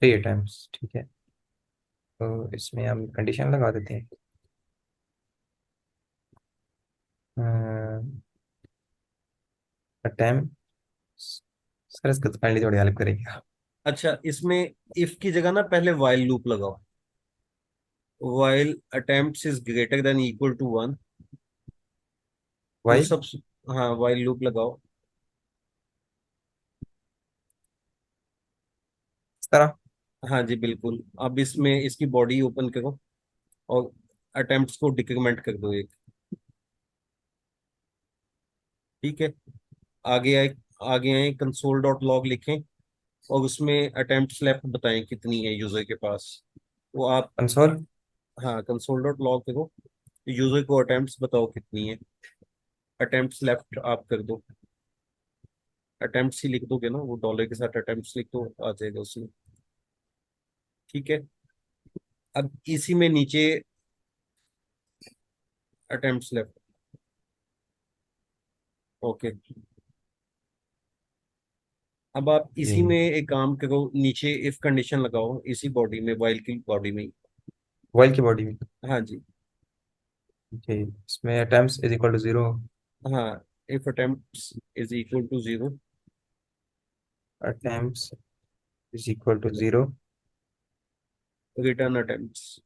3 times, ठीक है। तो इसमें हम कंडीशन लगा देते हैं। टाइम, सर इसको तो पहले थोड़ी हेल्प करेगी आप। अच्छा, इसमें इफ की जगह ना पहले वाइल लूप लगाओ। While attempts is greater than equal to 1। तो वाई? सब, हाँ वाइल लूप लगाओ। इस तरह? हाँ जी बिल्कुल। अब इसमें इसकी बॉडी ओपन करो और अटेम्प्ट्स को डिक्रीमेंट कर दो एक। ठीक है। आगे आए, आगे आए, कंसोल डॉट लॉग लिखें और उसमें अटेम्प्ट्स लेफ्ट बताएं कितनी है यूजर के पास। वो आप, कंसोल? हाँ कंसोल डॉट लॉग करो, यूजर को अटेम्प्ट्स बताओ कितनी है, अटेम्प्ट्स लेफ्ट आप कर दो, अटेम्प्ट्स ही लिख दोगे ना, वो डॉलर के साथ अटेम्प्ट्स लिख दो, आ जाएगा उसमें। ठीक है, अब इसी में नीचे अटेम्प्ट्स लेफ्ट, ओके। अब आप इसी में जी, एक काम करो, नीचे इफ कंडीशन लगाओ इसी बॉडी में, वाइल की बॉडी में ही। वाइल की बॉडी में। हाँ जी, जी, इसमें अटेम्प्ट्स इज इक्वल टू 0, हाँ, if attempts is equal to 0, attempts is equal to 0, return attempts,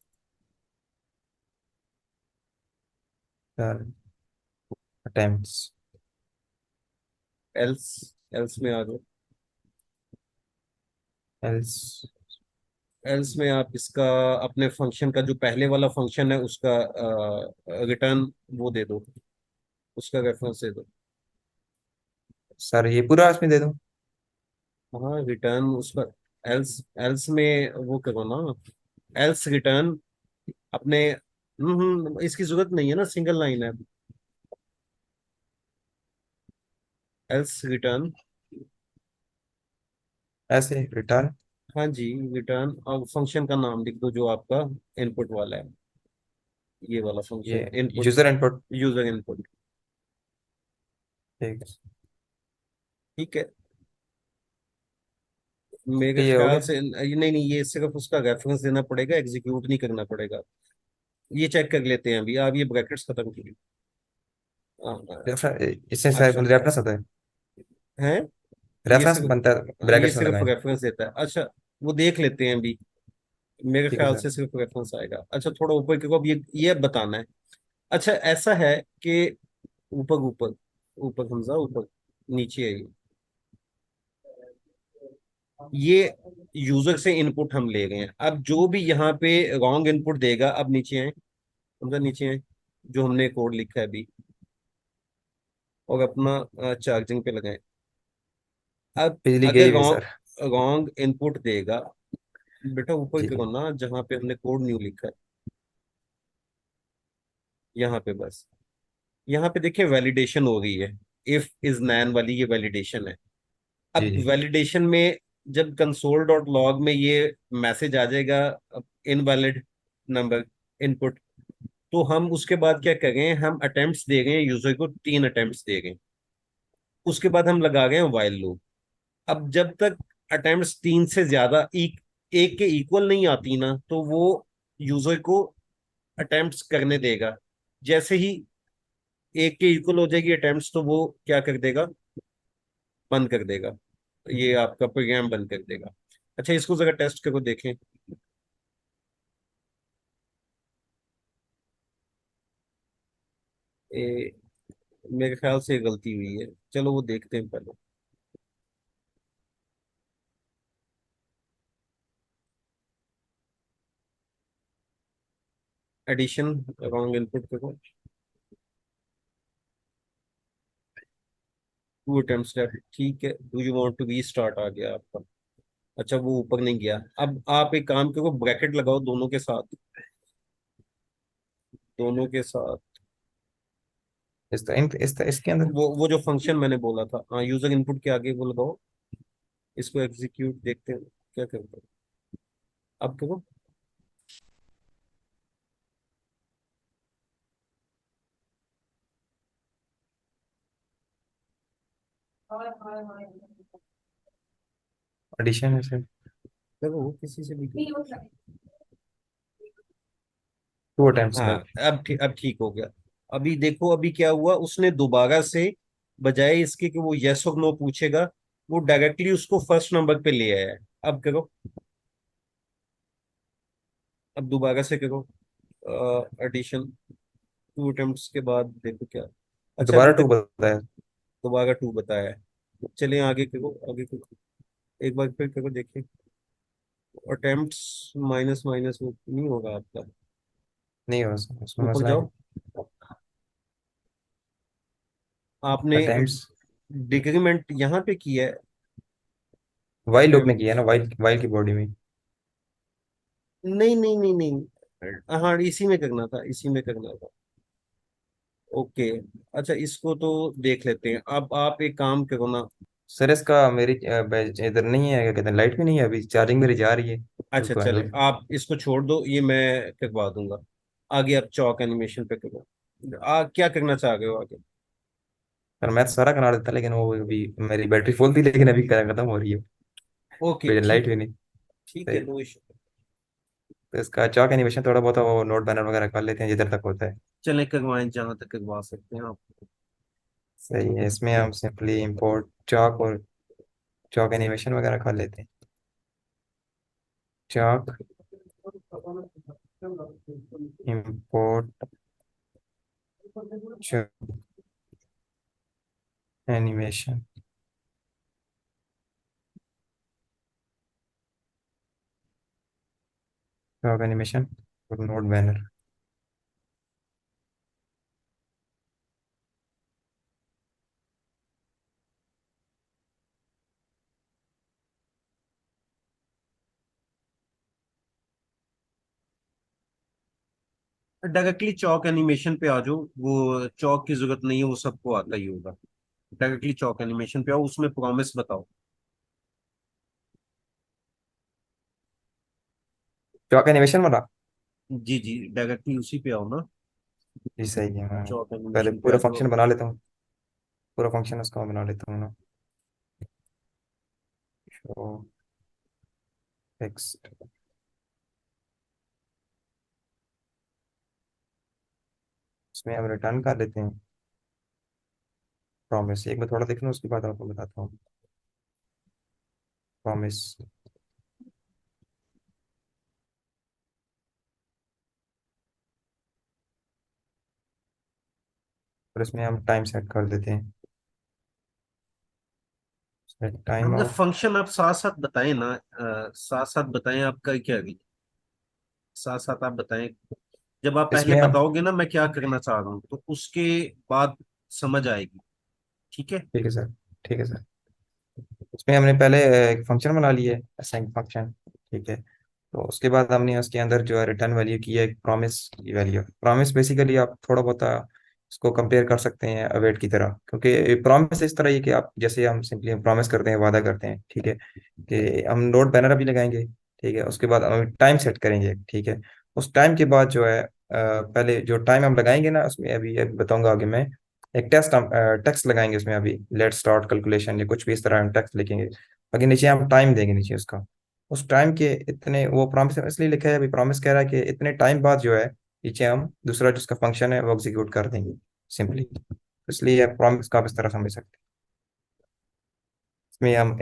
attempts. Else, else में आ जाओ, एल्स एल्स में आप इसका अपने फंक्शन का जो पहले वाला फंक्शन है उसका रिटर्न वो दे दो, उसका रेफरेंस दे दो। सर ये पूरा इसमें दे दूं? हाँ रिटर्न उसका, एल्स एल्स में वो करो ना, एल्स रिटर्न अपने, इसकी जरूरत नहीं है ना, सिंगल लाइन है, एल्स रिटर्न, ऐसे रिटर्न। हाँ जी, रिटर्न और फंक्शन का नाम लिख दो जो आपका इनपुट वाला है, ये वाला ये function input, user input. User input. ठीक है, ठीक है, मेरे ये हो ख्याल गया। से नहीं नहीं, ये सिर्फ उसका रेफरेंस देना पड़ेगा, एग्जीक्यूट नहीं करना पड़ेगा। ये चेक कर लेते हैं अभी, आप ये ब्रैकेट्स खत्म कीजिए। इससे अच्छा, रेफरेंस होता है, है, ये रेफरेंस सिर्फ, बनता है ये ब्रैकेट्स में सिर्फ लगाए। रेफरेंस देता है, अच्छा, वो देख लेते हैं अभी। मेरे ठीक है ख्याल सर। से सिर्फ रेफरेंस आएगा, अच्छा थोड़ा ऊपर क्योंकि अब ये बताना है। अच्छा ऐसा है कि ऊपर ऊपर, ऊपर हमजा ऊपर, नीचे है ये यूजर से इनपुट हम ले रहे हैं, अब जो भी यहाँ पे रॉन्ग इनपुट देगा, अब नीचे आए, हमजा नीचे आए, जो हमने कोड लिखा है अभी, और अपना चार्जिंग पे लगाएं। अब बिजली अगर गई हुई है सर। रॉन्ग रॉन्ग इनपुट देगा, बेटा ऊपर जी। क्यों ना, जहाँ पे हमने कोड न्यू लिखा है, यहाँ पे बस, यहाँ पे देखिए वैलिडेशन हो रही है, इफ इज नैन वाली ये वैलिडेशन है। जी। अब जी। वैलिडेशन में जब कंसोल डॉट लॉग में ये मैसेज आ जाएगा, इनवैलिड नंबर इनपुट, तो हम उसके बाद क्या कर रहे हैं, हम अटेम्प्ट्स दे रहे हैं यूजर को, 3 अटेम्प्ट्स दे रहे हैं, उसके बाद हम लगा रहे हैं वाइल लूप। अब जब तक अटेम्प्ट्स 3 से ज्यादा एक के इक्वल नहीं आती ना, तो वो यूजर को अटेम्प्ट्स करने देगा, जैसे ही एक के इक्वल हो जाएगी अटेम्प्ट्स, तो वो क्या कर देगा, बंद कर देगा, ये आपका प्रोग्राम बंद कर देगा। अच्छा इसको जरा टेस्ट करो देखें, ए, मेरे ख्याल से गलती हुई है, चलो वो देखते हैं पहले। एडिशन, रॉन्ग इनपुट करो, 2 अटेम्प्ट्स लेफ्ट, ठीक है, do you want to restart आ गया आपका। अच्छा वो ऊपर नहीं गया, अब आप एक काम करो, ब्रैकेट लगाओ दोनों के साथ, दोनों के साथ, इसके अंदर। वो जो फंक्शन मैंने बोला था, हाँ यूजर इनपुट के आगे वो लगाओ, इसको एग्जीक्यूट देखते हैं क्या करता है, अब करो। एडिशन है सर। करो किसी से भी करो। 2 अटेम्प्ट्स हाँ लेफ्ट। अब ठीक हो गया। अभी देखो अभी क्या हुआ, उसने दोबारा से, बजाय इसके कि वो यस और नो पूछेगा, वो डायरेक्टली उसको फर्स्ट नंबर पे ले आया है। अब करो, अब दोबारा से करो एडिशन, 2 अटेम्प्ट्स के बाद देखो क्या, अच्छा दोबारा अभी 2 तक बताया। दोबारा 2 बताया है, चलिए आगे करो, आगे करो, एक बार फिर करो देखिए, अटेम्प्ट्स माइनस माइनस वो नहीं होगा आपका, नहीं हो सर, उसमें ऊपर मसला है। जाओ, आपने अटेम्प्ट्स डिक्रीमेंट यहाँ पे किया है, वाइल लूप में किया है अटेम्प्ट, ना, वाइल वाइल की बॉडी में। नहीं नहीं नहीं नहीं, हाँ इसी में करना था, इसी में करना था। ओके। अच्छा इसको तो देख लेते हैं। अब आप एक काम करो ना। सर इसका मेरी इधर नहीं है, क्या कहते हैं, लाइट भी नहीं है अभी, चार्जिंग मेरी जा रही है। अच्छा रुको चले, रुको। आप इसको छोड़ दो, ये मैं करवा दूंगा। आगे आप चौक एनिमेशन पे करो। क्या करना चाह रहे हो आगे? सर मैं तो सारा करा देता, लेकिन वो अभी मेरी बैटरी फुल थी, लेकिन अभी खत्म हो रही है। ओके फिर लाइट ठीक, भी नहीं। ठीक है, सही। No issue. तो इसका चौक एनिमेशन थोड़ा बहुत वो नोट बैनर वगैरह कर लेते हैं जिधर तक होता है। चले करवाएं, जहां तक करवा सकते हैं आप। सही है, इसमें हम सिंपली इंपोर्ट चौक और चौक एनिमेशन वगैरह कर लेते हैं। चौक इंपोर्ट चौक एनिमेशन। चौक एनिमेशन और नोट बैनर। डायरेक्टली चौक एनिमेशन पे आ जाओ, वो चौक की जरूरत नहीं है, वो सबको आता ही होगा। डायरेक्टली चौक एनिमेशन पे आओ, उसमें प्रॉमिस बताओ। चौक एनिमेशन वाला। जी जी, डायरेक्टली उसी पे आओ ना। जी सही है, हाँ। चौक पहले एनिमेशन पे पूरा आ जाओ। फंक्शन बना लेता हूँ। पूरा फंक्शन उसका बना लेता हूँ ना। Show text. इसमें हम रिटर्न कर लेते हैं प्रॉमिस। एक बार थोड़ा देख लूँ, उसके बाद आपको बताता हूँ। प्रॉमिस। और इसमें हम टाइम सेट कर देते हैं। सेट टाइम हमने ऑफ। फंक्शन आप साथ साथ बताएं ना, साथ साथ बताएं आप कर क्या रही, साथ साथ आप बताएं। जब आप पहले इसमें हम बताओगे ना मैं क्या करना चाह रहा हूँ, तो उसके बाद समझ आएगी। ठीक है। ठीक है सर। ठीक है सर। इसमें हमने पहले एक फंक्शन बना लिया है, असाइन फंक्शन। ठीक है। तो उसके बाद हमने उसके अंदर जो है रिटर्न वैल्यू की है एक प्रॉमिस की वैल्यू। प्रॉमिस बेसिकली आप थोड़ा बहुत इसको कंपेयर कर सकते हैं अवेट की तरह, क्योंकि प्रॉमिस इस तरह ही कि आप जैसे हम सिंपली प्रॉमिस करते हैं, वादा करते हैं, ठीक है, कि हम नोट बैनर अभी लगाएंगे। ठीक है, उसके बाद हम टाइम सेट करेंगे। ठीक है। उस टाइम के बाद जो है पहले जो टाइम हम लगाएंगे ना, उसमें अभी बताऊंगा आगे मैं। एक टेस्ट हम टेक्स्ट लगाएंगे उसमें, अभी लेट स्टार्ट कैलकुलेशन या कुछ भी इस तरह हम टेक्स्ट लिखेंगे। बाकी नीचे हम टाइम देंगे नीचे उसका। उस टाइम के इतने, वो प्रॉमिस इसलिए लिखा है, अभी प्रॉमिस कह रहा है कि इतने टाइम बाद जो है नीचे हम दूसरा जिसका फंक्शन है वो एग्जीक्यूट कर देंगे सिंपली। इसलिए प्रॉमिस का आप इस तरह समझ सकते हैं। इसमें हम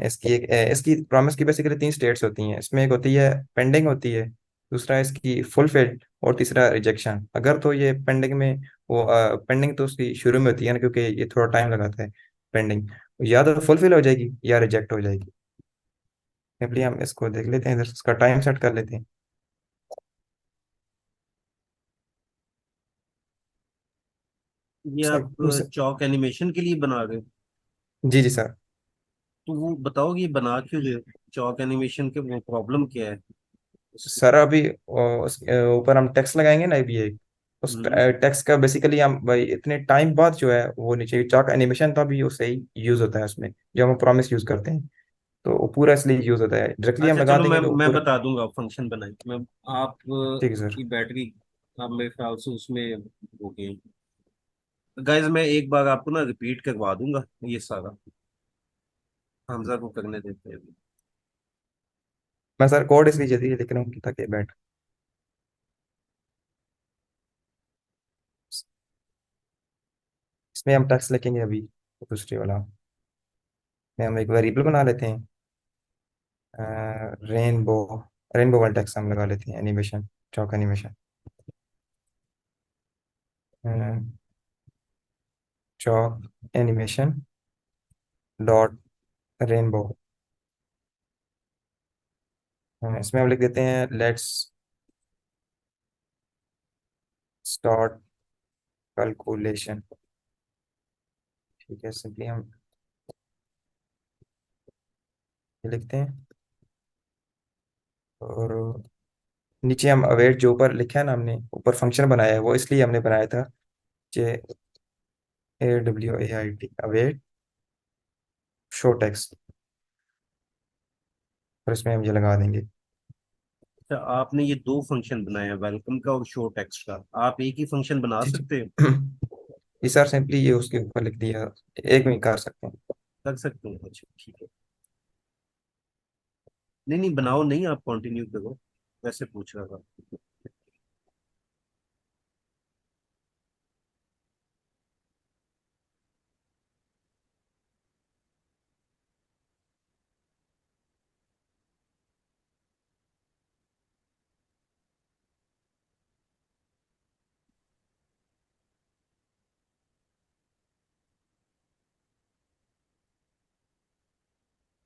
इसकी प्रॉमिस की बेसिकली तीन स्टेट्स होती हैं। इसमें एक होती है पेंडिंग होती है, दूसरा इसकी फुलफिल्ड, और तीसरा रिजेक्शन। अगर तो ये पेंडिंग में, वो पेंडिंग तो उसकी शुरू में होती है ना, क्योंकि ये थोड़ा टाइम लगाता है। पेंडिंग या तो फुलफिल हो जाएगी या रिजेक्ट हो जाएगी। सिंपली हम इसको देख लेते हैं, इधर इसका टाइम सेट कर लेते हैं। ये सर आप चौक एनिमेशन के लिए बना रहे हो? जी जी सर। तो वो बताओगे ये बना क्यों रहे हो? चौक एनिमेशन के वो प्रॉब्लम क्या है उसकी? सर अभी उसके ऊपर हम टैक्स लगाएंगे ना अभी एक। उस हम्म। टैक्स का बेसिकली हम भाई इतने टाइम बाद जो है वो नीचे चाक एनिमेशन था भी उससे ही यूज होता है उसमें, जो हम प्रॉमिस यूज करते हैं। तो वो पूरा इसलिए यूज होता है, डायरेक्टली हम अच्छा लगा चलो, मैं देंगे तो मैं पूरा। बता दूंगा, फंक्शन बनाए मैं। आप ठीक है सर। की बैटरी आप मेरे ख्याल से उसमें हो गई। गाइज मैं एक बार आपको ना रिपीट करवा दूंगा ये सारा। हमजा को करने देते हैं अभी। मैं सर कोड इसलिए जल्दी लिख रहा हूँ ताकि बैठ। इसमें हम टैक्स लिखेंगे अभी दूसरे वाला में हम एक वेरिएबल बना लेते हैं। रेनबो। रेनबो वाला टैक्स हम लगा लेते हैं एनिमेशन, चौक एनिमेशन। चौक एनिमेशन डॉट रेनबो। इसमें हम लिख देते हैं लेट्स स्टार्ट कैलकुलेशन। ठीक है, सिंपली हम ये लिखते हैं। और नीचे हम अवेट जो ऊपर लिखा है ना, हमने ऊपर फंक्शन बनाया है, वो इसलिए हमने बनाया था JAWAIT अवेट शो टेक्स्ट, और इसमें हम ये लगा देंगे। अच्छा, आपने ये दो फंक्शन बनाए हैं, वेलकम का और शो टेक्स्ट का। आप एक ही फंक्शन बना जी सकते हैं? जी सर, सिंपली ये उसके ऊपर लिख दिया, एक में कर सकते हैं। कर सकते हैं? अच्छा ठीक है। नहीं नहीं, बनाओ नहीं, आप कंटिन्यू करो, वैसे पूछ रहा था।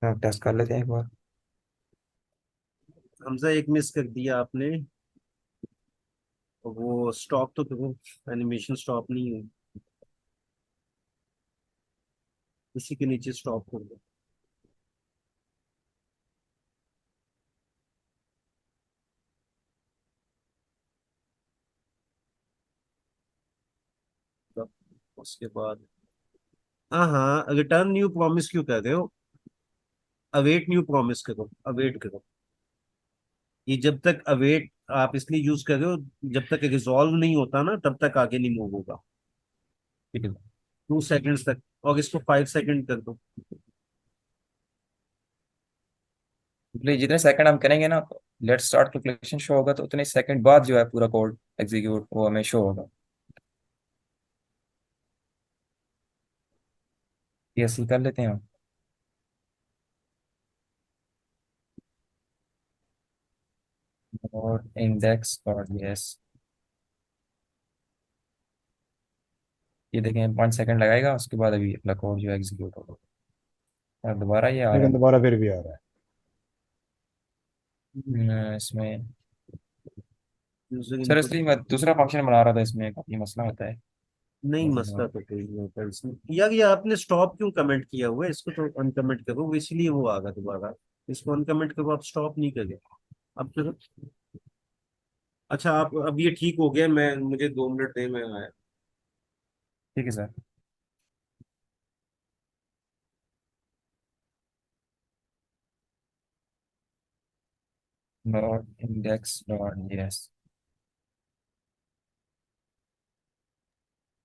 हम टेस्ट कर लेते हैं एक बार। हमजा एक मिस कर दिया आपने, वो स्टॉप तो करो, एनिमेशन स्टॉप नहीं है, इसी के नीचे स्टॉप कर दो। तो उसके बाद, हाँ हाँ, रिटर्न न्यू प्रॉमिस क्यों कर रहे हो? अवेट न्यू प्रॉमिस करो, अवेट करो। ये जब तक अवेट आप इसलिए यूज कर रहे हो, जब तक रिजॉल्व नहीं होता ना, तब तक आगे नहीं मूव होगा। ठीक है। 2 सेकेंड्स तक, और इसको 5 सेकेंड कर दो। इसलिए जितने सेकंड हम करेंगे ना, लेट स्टार्ट कैलकुलेशन शो होगा, तो उतने सेकंड बाद जो है पूरा कोड एग्जीक्यूट वो हमें शो होगा। ये ऐसे ही कर लेते हैं हम। और इंडेक्स और यस, ये देखें 5 सेकंड लगाएगा, उसके बाद अभी अपना कोड जो है एग्जीक्यूट होगा। और दोबारा ये आ रहा लेकिन है। दोबारा फिर भी आ रहा है। इसमें यूजर सर इनपुट। इसलिए मैं दूसरा फंक्शन बना रहा था, इसमें काफी मसला होता है। नहीं, मसला तो कोई नहीं होता इसमें यार। ये आपने स्टॉप क्यों कमेंट किया हुआ है? इसको तो अनकमेंट करो, वो इसलिए वो आ गया दोबारा। इसको अनकमेंट करो, आप स्टॉप नहीं करें। अब तो अच्छा, आप अब ये ठीक हो गया, मैं मुझे 2 मिनट दे, मैं आया। ठीक है sir. Note index dot yes.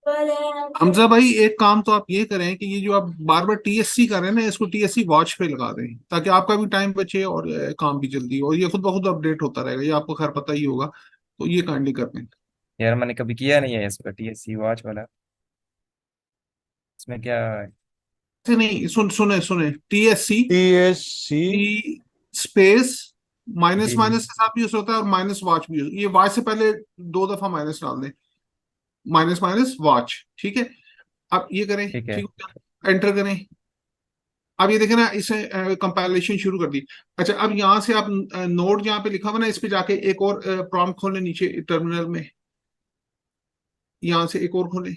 Hamza भाई एक काम तो आप ये करें कि ये जो आप बार बार टीएससी कर रहे हैं ना, इसको टीएससी वॉच पे लगा दें, ताकि आपका भी टाइम बचे और काम भी जल्दी हो, और ये खुद ब खुद अपडेट होता रहेगा, ये आपको खैर पता ही होगा, तो ये काइंडली कर दें। यार मैंने कभी किया नहीं है इसका TSC वॉच वाला, इसमें क्या है? ऐसे नहीं, सुने सुने, TSC, TSC। T space minus G G. Minus के साथ भी यूज होता है, और माइनस वॉच भी ये वॉच से पहले 2 दफा माइनस डाल दें, माइनस माइनस वॉच, ठीक है। अब ये करें, ठीक है। ठीक हो गया, एंटर करें। अब ये देखें ना, इसे कंपाइलेशन शुरू कर दी। अच्छा, अब यहाँ से आप नोड जहाँ पे लिखा हुआ ना, इस पे जाके एक और प्रॉम्प्ट खोलें नीचे टर्मिनल में, यहाँ से एक और खोलें,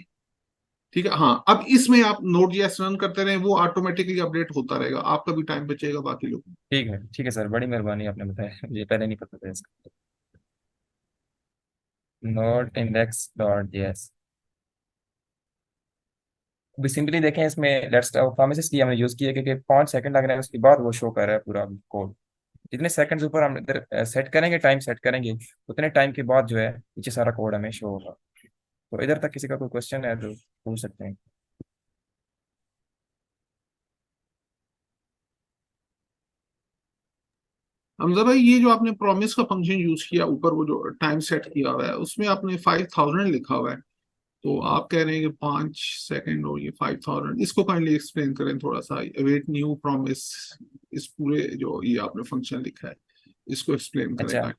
ठीक है। हाँ, अब इसमें आप नोड जेएस रन करते रहें, वो ऑटोमेटिकली अपडेट होता रहेगा, आपका भी टाइम बचेगा, बाकी लोग। ठीक है सर, बड़ी मेहरबानी आपने बताया, मुझे पहले नहीं पता था इसका। Note index dot yes. अभी सिंपली देखें, इसमें लेट्स प्रोमिसेस की हमने यूज की है, क्योंकि 5 सेकंड लग रहे हैं, उसके बाद वो शो कर रहा है पूरा कोड। जितने सेकंड्स ऊपर हम इधर सेट करेंगे, टाइम सेट करेंगे, उतने टाइम के बाद जो है नीचे सारा कोड हमें शो होगा। तो इधर तक किसी का कोई क्वेश्चन है तो पूछ सकते हैं। हमजा भाई, ये जो आपने प्रॉमिस का फंक्शन यूज किया ऊपर, वो जो टाइम सेट किया हुआ है, उसमें आपने 5000 लिखा हुआ है, तो आप कह रहे हैं कि 5 सेकंड और ये 5000, इसको काइंडली एक्सप्लेन करें थोड़ा सा, अवेट न्यू प्रॉमिस, इस पूरे जो ये आपने फंक्शन लिखा है, इसको एक्सप्लेन करें। अच्छा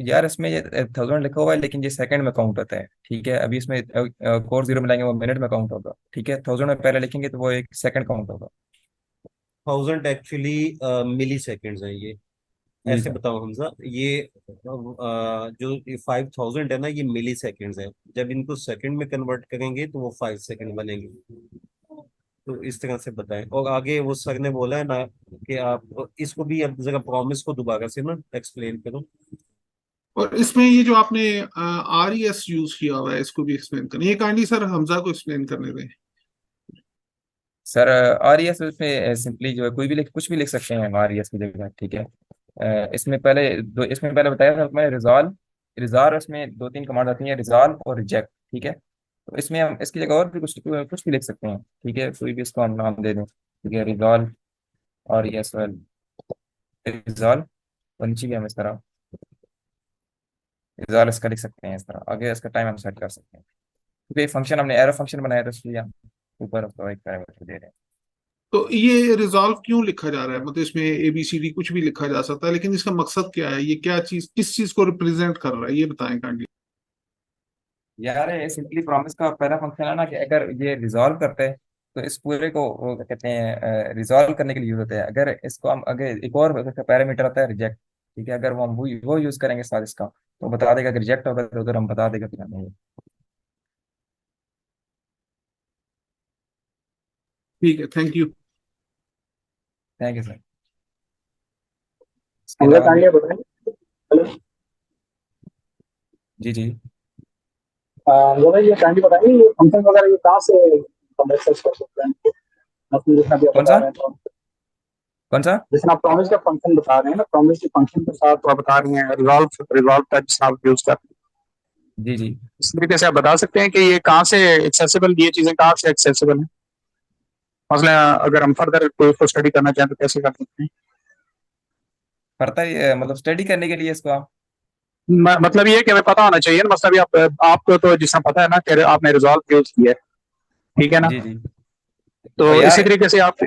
यार, इसमें ये 1000 लिखा हुआ है, लेकिन ये सेकंड में काउंट होता है, ठीक है। अभी इसमें कोर जीरो मिलाएंगे, वो मिनट में काउंट होगा, ठीक है। 1000 में पहले लिखेंगे तो वो एक सेकंड काउंट होगा। 1000 एक्चुअली मिली सेकेंड्स है ये। जी ऐसे सर। बताओ हमजा, ये जो ये 5000 है ना, ये मिली सेकेंड्स है। जब इनको सेकंड में कन्वर्ट करेंगे तो वो 5 सेकंड बनेंगे। तो इस तरह से बताएं। और आगे वो सर ने बोला है ना कि आप इसको भी अब जरा प्रॉमिस को दोबारा से ना एक्सप्लेन करो। और इसमें ये जो आपने RES यूज किया हुआ है, इसको भी एक्सप्लेन करें, ये काइंडली सर हमजा को एक्सप्लेन करने दें। सर RES में सिंपली जो है कोई भी कुछ भी लिख सकते हैं हम RES की जगह, ठीक है। इसमें पहले बताया था मैंने, रिजॉल्व, रिजॉल्व, इसमें दो तीन कमांड आती हैं, रिजॉल्व और रिजेक्ट, ठीक है। तो इसमें हम इसकी जगह और भी कुछ भी लिख सकते हैं, ठीक है, कोई भी इसको हम नाम दे दें, ठीक है, रिजॉल्व RES, रिजॉल्व, और नीचे भी हम इस तरह रिजॉल्व इसका लिख सकते हैं, इस तरह आगे इसका टाइम हम सेट कर सकते हैं, क्योंकि फंक्शन हमने एरो फंक्शन बनाया था, इसलिए हम ऊपर उसको एक पैरामीटर दे रहे हैं। तो ये रिजॉल्व क्यों लिखा जा रहा है, मतलब इसमें ABCD कुछ भी लिखा जा सकता है, लेकिन इसका मकसद क्या है, ये क्या चीज, किस चीज को रिप्रेजेंट कर रहा है, ये बताएं काइंडली। यार ये सिंपली प्रॉमिस का पहला फंक्शन है ना, कि अगर ये रिजॉल्व करते हैं तो इस पूरे को वो क्या कहते हैं, रिजॉल्व करने के लिए यूज होता है। अगर इसको हम, अगर एक और पैरामीटर आता है रिजेक्ट, ठीक है, अगर हम वो यूज करेंगे साथ इसका, तो बता देगा कि रिजेक्ट होगा, तो उधर हम बता देगा कि नहीं। ठीक है, thank you. Thank you sir. इसके हमजा अलावा भी, कांडिया बताएं। हेलो। जी जी। हमजा भाई ये कांडी बताइए, ये फंक्शन वगैरह ये कहाँ से हम एक्सेस कर सकते हैं? मतलब जितना भी आप कौन बता सा, रहे हैं तो, कौन सा? जैसे आप प्रॉमिस का फंक्शन बता रहे हैं ना, प्रॉमिस के फंक्शन के साथ तो आप बता रही हैं रिजॉल्व, रिजॉल्व का जिसका आप यूज करते हैं, जी जी। इस तरीके से आप बता सकते हैं कि ये कहाँ से एक्सेसिबल, ये चीजें कहाँ से एक्सेसिबल है? मसला अगर हम फर्दर कोई इसको स्टडी करना चाहें तो कैसे कर सकते हैं? पढ़ता ही मतलब स्टडी करने के लिए इसको आप, मतलब ये है कि हमें पता होना चाहिए ना, मतलब ये आपको तो जिसना पता है ना कि आपने रिजॉल्व यूज किया है, ठीक है ना, जी जी। तो तो इसी यार तरीके से आप।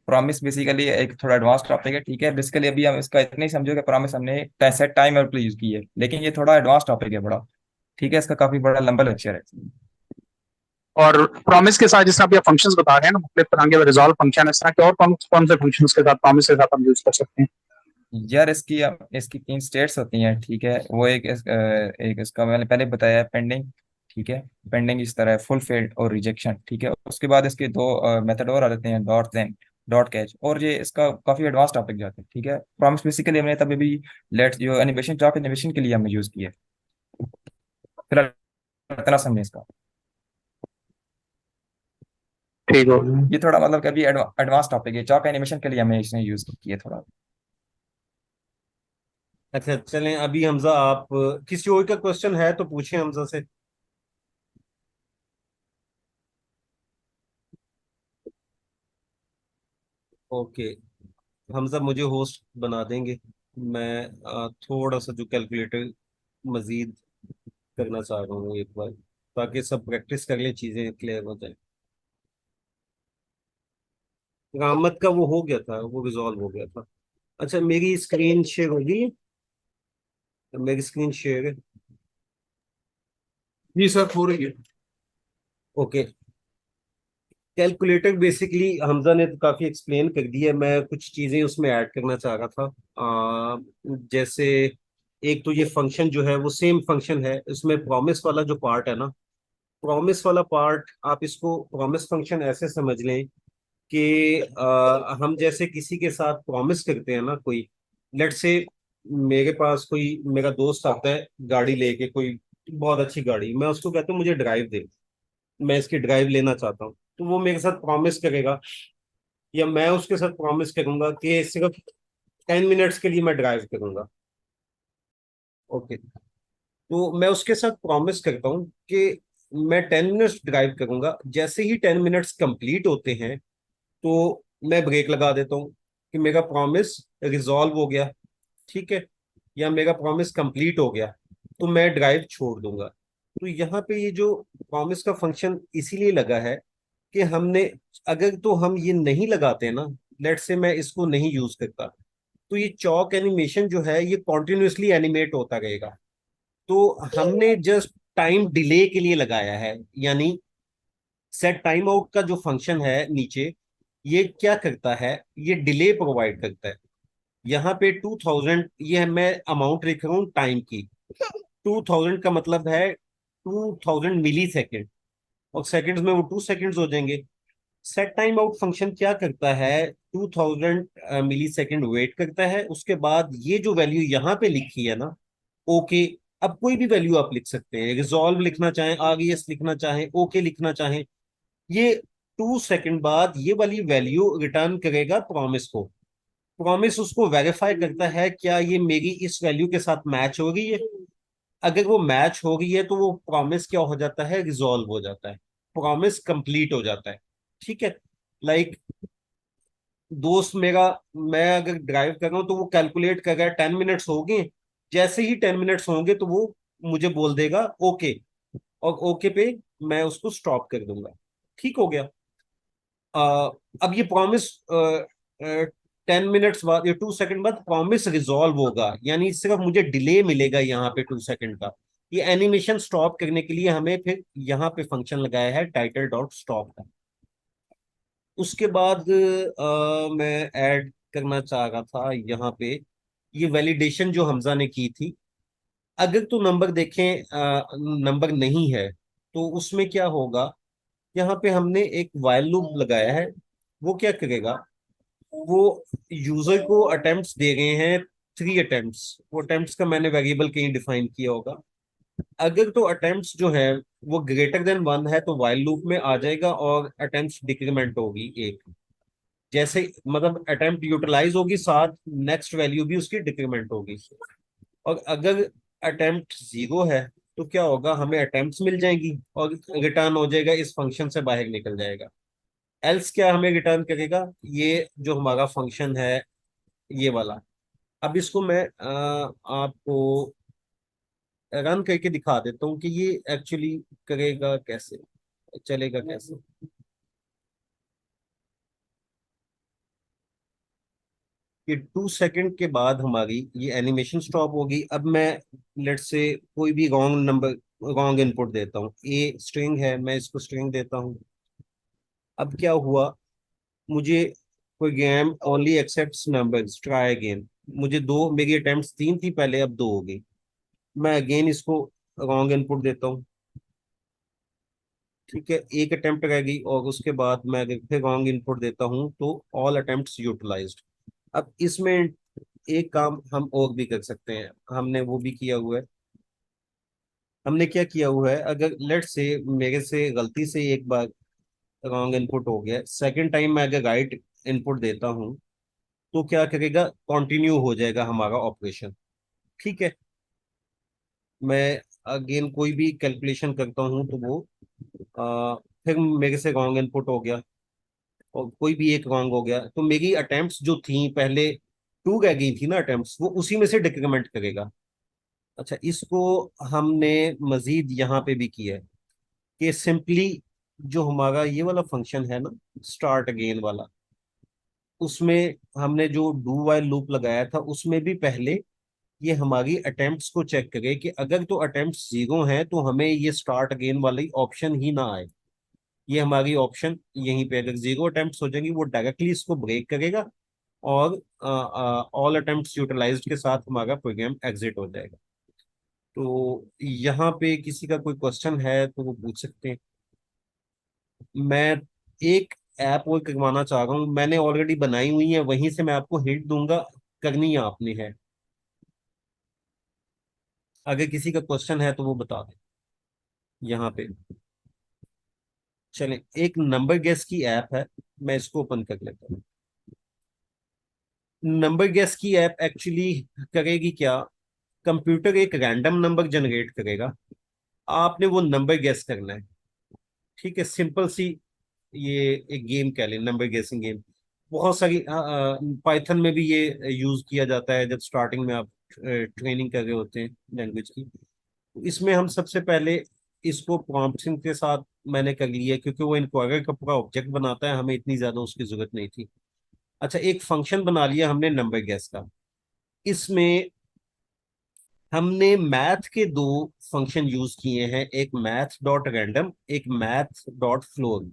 प्रॉमिस बेसिकली एक थोड़ा एडवांस टॉपिक है, ठीक है, बेसिकली अभी हम इसका इतना ही समझो कि प्रॉमिस हमने सेट टाइम और यूज की है, लेकिन ये थोड़ा एडवांस टॉपिक है बड़ा, ठीक है, इसका काफी बड़ा लंबा लेक्चर है। और प्रॉमिस के साथ जिस तरह आप फंक्शंस बता रहे हैं ना, मुख्तलिफ तरह के रिजॉल्व फंक्शन, इस तरह के और कौन कौन से फंक्शंस के साथ प्रॉमिस के साथ हम यूज कर सकते हैं? यार इसकी इसकी तीन स्टेट्स होती हैं, ठीक है, वो एक इसका मैंने पहले बताया, पेंडिंग, ठीक है, पेंडिंग इस तरह है, फुलफिल्ड और रिजेक्शन, ठीक है। उसके बाद इसके दो मेथड और आ जाते हैं, डॉट देन, डॉट कैच, और ये इसका काफी एडवांस टॉपिक जाते हैं, ठीक है। प्रॉमिस बेसिकली हमने तभी भी लेट जो एनिमेशन, डॉक एनिमेशन के लिए हमने यूज किया है, फिलहाल इतना समझे इसका। ठीक हो गया। ये थोड़ा मतलब कि अभी एडवांस टॉपिक है, चौक एनिमेशन के लिए हमने इसने यूज किया थोड़ा। अच्छा चलें, अभी हमजा आप किसी और का क्वेश्चन है तो पूछें हमजा से। ओके, हमजा मुझे होस्ट बना देंगे। मैं थोड़ा सा जो कैलकुलेटर मजीद करना चाह रहा हूँ एक बार, ताकि सब प्रैक्टिस कर लें, चीजें क्लियर हो जाए। रामत का वो हो गया था, वो रिजॉल्व हो गया था। अच्छा, मेरी स्क्रीन शेयर होगी, मेरी स्क्रीन शेयर है। जी सर, हो रही है। ओके, कैलकुलेटर बेसिकली हमजा ने तो काफी एक्सप्लेन कर दिया, मैं कुछ चीजें उसमें ऐड करना चाह रहा था। जैसे एक तो ये फंक्शन जो है वो सेम फंक्शन है, इसमें प्रॉमिस वाला जो पार्ट है ना, प्रॉमिस वाला पार्ट आप इसको प्रॉमिस फंक्शन ऐसे समझ लें कि हम जैसे किसी के साथ प्रॉमिस करते हैं ना, कोई लेट से मेरे पास कोई मेरा दोस्त आता है गाड़ी लेके, कोई बहुत अच्छी गाड़ी, मैं उसको कहता हूँ मुझे ड्राइव दे, मैं इसकी ड्राइव लेना चाहता हूँ, तो वो मेरे साथ प्रॉमिस करेगा, या मैं उसके साथ प्रॉमिस करूंगा कि सिर्फ 10 मिनट्स के लिए मैं ड्राइव करूंगा। ओके, तो मैं उसके साथ प्रॉमिस करता हूँ कि मैं 10 मिनट्स ड्राइव करूंगा, जैसे ही 10 मिनट्स कंप्लीट होते हैं तो मैं ब्रेक लगा देता हूँ कि मेरा प्रॉमिस रिजॉल्व हो गया, ठीक है, या मेरा प्रॉमिस कंप्लीट हो गया, तो मैं ड्राइव छोड़ दूंगा। तो यहाँ पे ये जो प्रॉमिस का फंक्शन इसीलिए लगा है कि हमने, अगर तो हम ये नहीं लगाते ना, लेट से मैं इसको नहीं यूज करता, तो ये चौक एनिमेशन जो है ये कॉन्टिन्यूसली एनिमेट होता रहेगा। तो हमने जस्ट टाइम डिले के लिए लगाया है, यानी सेट टाइम आउट का जो फंक्शन है नीचे, ये क्या करता है, ये डिले प्रोवाइड करता है। यहाँ पे 2000, ये मैं अमाउंट लिख रहा हूँ टाइम की, 2000 का मतलब है 2000 मिली सेकेंड, और सेकंड्स में वो 2 सेकंड्स हो जाएंगे। सेट टाइम आउट फंक्शन क्या करता है, 2000 मिली सेकेंड वेट करता है, उसके बाद ये जो वैल्यू यहाँ पे लिखी है ना, ओके, अब कोई भी वैल्यू आप लिख सकते हैं, रिजॉल्व लिखना चाहें, आरईएस लिखना चाहें, ओके लिखना चाहें। ये 2 सेकंड बाद ये वाली वैल्यू रिटर्न करेगा प्रॉमिस को। प्रॉमिस उसको वेरीफाई करता है क्या ये मेरी इस वैल्यू के साथ मैच हो रही है। अगर वो मैच हो रही है तो वो प्रॉमिस क्या हो जाता है, रिजॉल्व हो जाता है, प्रॉमिस कंप्लीट हो जाता है। ठीक है। लाइक दोस्त मेरा, मैं अगर ड्राइव कर रहा हूँ तो वो कैलकुलेट कर रहा है 10 मिनट्स हो गए, जैसे ही 10 मिनट्स होंगे तो वो मुझे बोल देगा ओके, और ओके पे मैं उसको स्टॉप कर दूंगा। ठीक हो गया। अब ये प्रॉमिस 10 मिनट्स बाद या 2 सेकंड बाद प्रॉमिस रिजॉल्व होगा, यानी सिर्फ मुझे डिले मिलेगा यहाँ पे 2 सेकंड का। ये एनिमेशन स्टॉप करने के लिए हमें फिर यहाँ पे फंक्शन लगाया है टाइटल डॉट स्टॉप का। उसके बाद मैं ऐड करना चाह रहा था यहाँ पे ये वैलिडेशन जो हमजा ने की थी। अगर तो नंबर देखें, नंबर नहीं है तो उसमें क्या होगा, यहाँ पे हमने एक वाइल लूप लगाया है। वो क्या करेगा, वो यूजर को अटेम्प्ट्स दे रहे हैं, 3 अटेम्प्ट्स। वो अटेम्प्ट्स का मैंने वेरिएबल कहीं डिफाइन किया होगा। अगर तो अटेम्प्ट्स जो है वो ग्रेटर देन 1 है तो वाइल लूप में आ जाएगा और अटेम्प्ट्स डिक्रीमेंट होगी एक। जैसे मतलब अटेम्प्ट यूटिलाइज होगी, साथ नेक्स्ट वैल्यू भी उसकी डिक्रीमेंट होगी। और अगर अटेम्प्ट 0 है तो क्या होगा, हमें अटेम्प्ट्स मिल जाएंगी और रिटर्न हो जाएगा, इस फंक्शन से बाहर निकल जाएगा। एल्स क्या हमें रिटर्न करेगा, ये जो हमारा फंक्शन है ये वाला। अब इसको मैं आपको रन करके दिखा देता हूँ कि ये एक्चुअली करेगा कैसे, चलेगा कैसे। कि 2 सेकंड के बाद हमारी ये एनिमेशन स्टॉप होगी। अब मैं लेट से कोई भी रॉन्ग नंबर, रॉन्ग इनपुट देता हूँ। ए स्ट्रिंग है, मैं इसको स्ट्रिंग देता हूँ। अब क्या हुआ, मुझे कोई game only accepts numbers, try again. मुझे दो, मेरी अटेम्प्ट 3 थी पहले, अब 2 हो गई। मैं अगेन इसको रॉन्ग इनपुट देता हूँ। ठीक है, एक अटेम्प्ट रह गई और उसके बाद मैं अगर फिर रॉन्ग इनपुट देता हूँ तो ऑल अटेम्प्ट्स यूटिलाइज्ड। अब इसमें एक काम हम और भी कर सकते हैं, हमने वो भी किया हुआ है। हमने क्या किया हुआ है, अगर लेट से मेरे से गलती से एक बार रॉन्ग इनपुट हो गया, सेकंड टाइम मैं अगर राइट इनपुट देता हूँ तो क्या करेगा, कंटिन्यू हो जाएगा हमारा ऑपरेशन। ठीक है। मैं अगेन कोई भी कैलकुलेशन करता हूँ तो वो फिर मेरे से रॉन्ग इनपुट हो गया और कोई भी एक रॉन्ग हो गया तो मेरी अटेम्प्ट्स जो थी पहले 2 रह गई थी ना अटेम्प्ट्स, वो उसी में से डिक्रीमेंट करेगा। अच्छा, इसको हमने मजीद यहाँ पे भी किया है कि सिंपली जो हमारा ये वाला फंक्शन है ना, स्टार्ट अगेन वाला, उसमें हमने जो डू वाइल लूप लगाया था उसमें भी पहले ये हमारी अटेम्प्ट्स को चेक करे कि अगर तो अटेम्प्ट्स 0 हैं तो हमें ये स्टार्ट अगेन वाली ऑप्शन ही ना आए। ये हमारी ऑप्शन यहीं पे अगर 0 अटेम्प्ट्स हो जाएंगी वो डायरेक्टली इसको ब्रेक करेगा और ऑल अटेम्प्ट्स यूटिलाइज्ड के साथ हमारा प्रोग्राम एग्जिट हो जाएगा। तो यहाँ पे किसी का कोई क्वेश्चन है तो वो पूछ सकते हैं। मैं एक ऐप और करवाना चाह रहा हूँ, मैंने ऑलरेडी बनाई हुई है, वहीं से मैं आपको हिंट दूंगा, करनी है आपने है। अगर किसी का क्वेश्चन है तो वो बता दें यहाँ पे। चलें, एक नंबर गेस की ऐप है, मैं इसको ओपन कर लेता हूँ। नंबर गेस की ऐप एक्चुअली करेगी क्या, कंप्यूटर एक रैंडम नंबर जनरेट करेगा, आपने वो नंबर गेस करना है। ठीक है, सिंपल सी ये एक गेम कह लें, नंबर गेसिंग गेम। बहुत सारी पाइथन में भी ये यूज किया जाता है जब स्टार्टिंग में आप ट्रेनिंग कर रहे होते हैं लैंग्वेज की। तो इसमें हम सबसे पहले इसको प्रॉम्प्टिंग के साथ मैंने कर लिया क्योंकि वो इंक्वायरर का पूरा ऑब्जेक्ट बनाता है, हमें इतनी ज्यादा उसकी जरूरत नहीं थी। अच्छा, एक फंक्शन बना लिया हमने नंबर गेस का। इसमें हमने मैथ के 2 फंक्शन यूज किए हैं, एक मैथ डॉट रैंडम, एक math dot floor.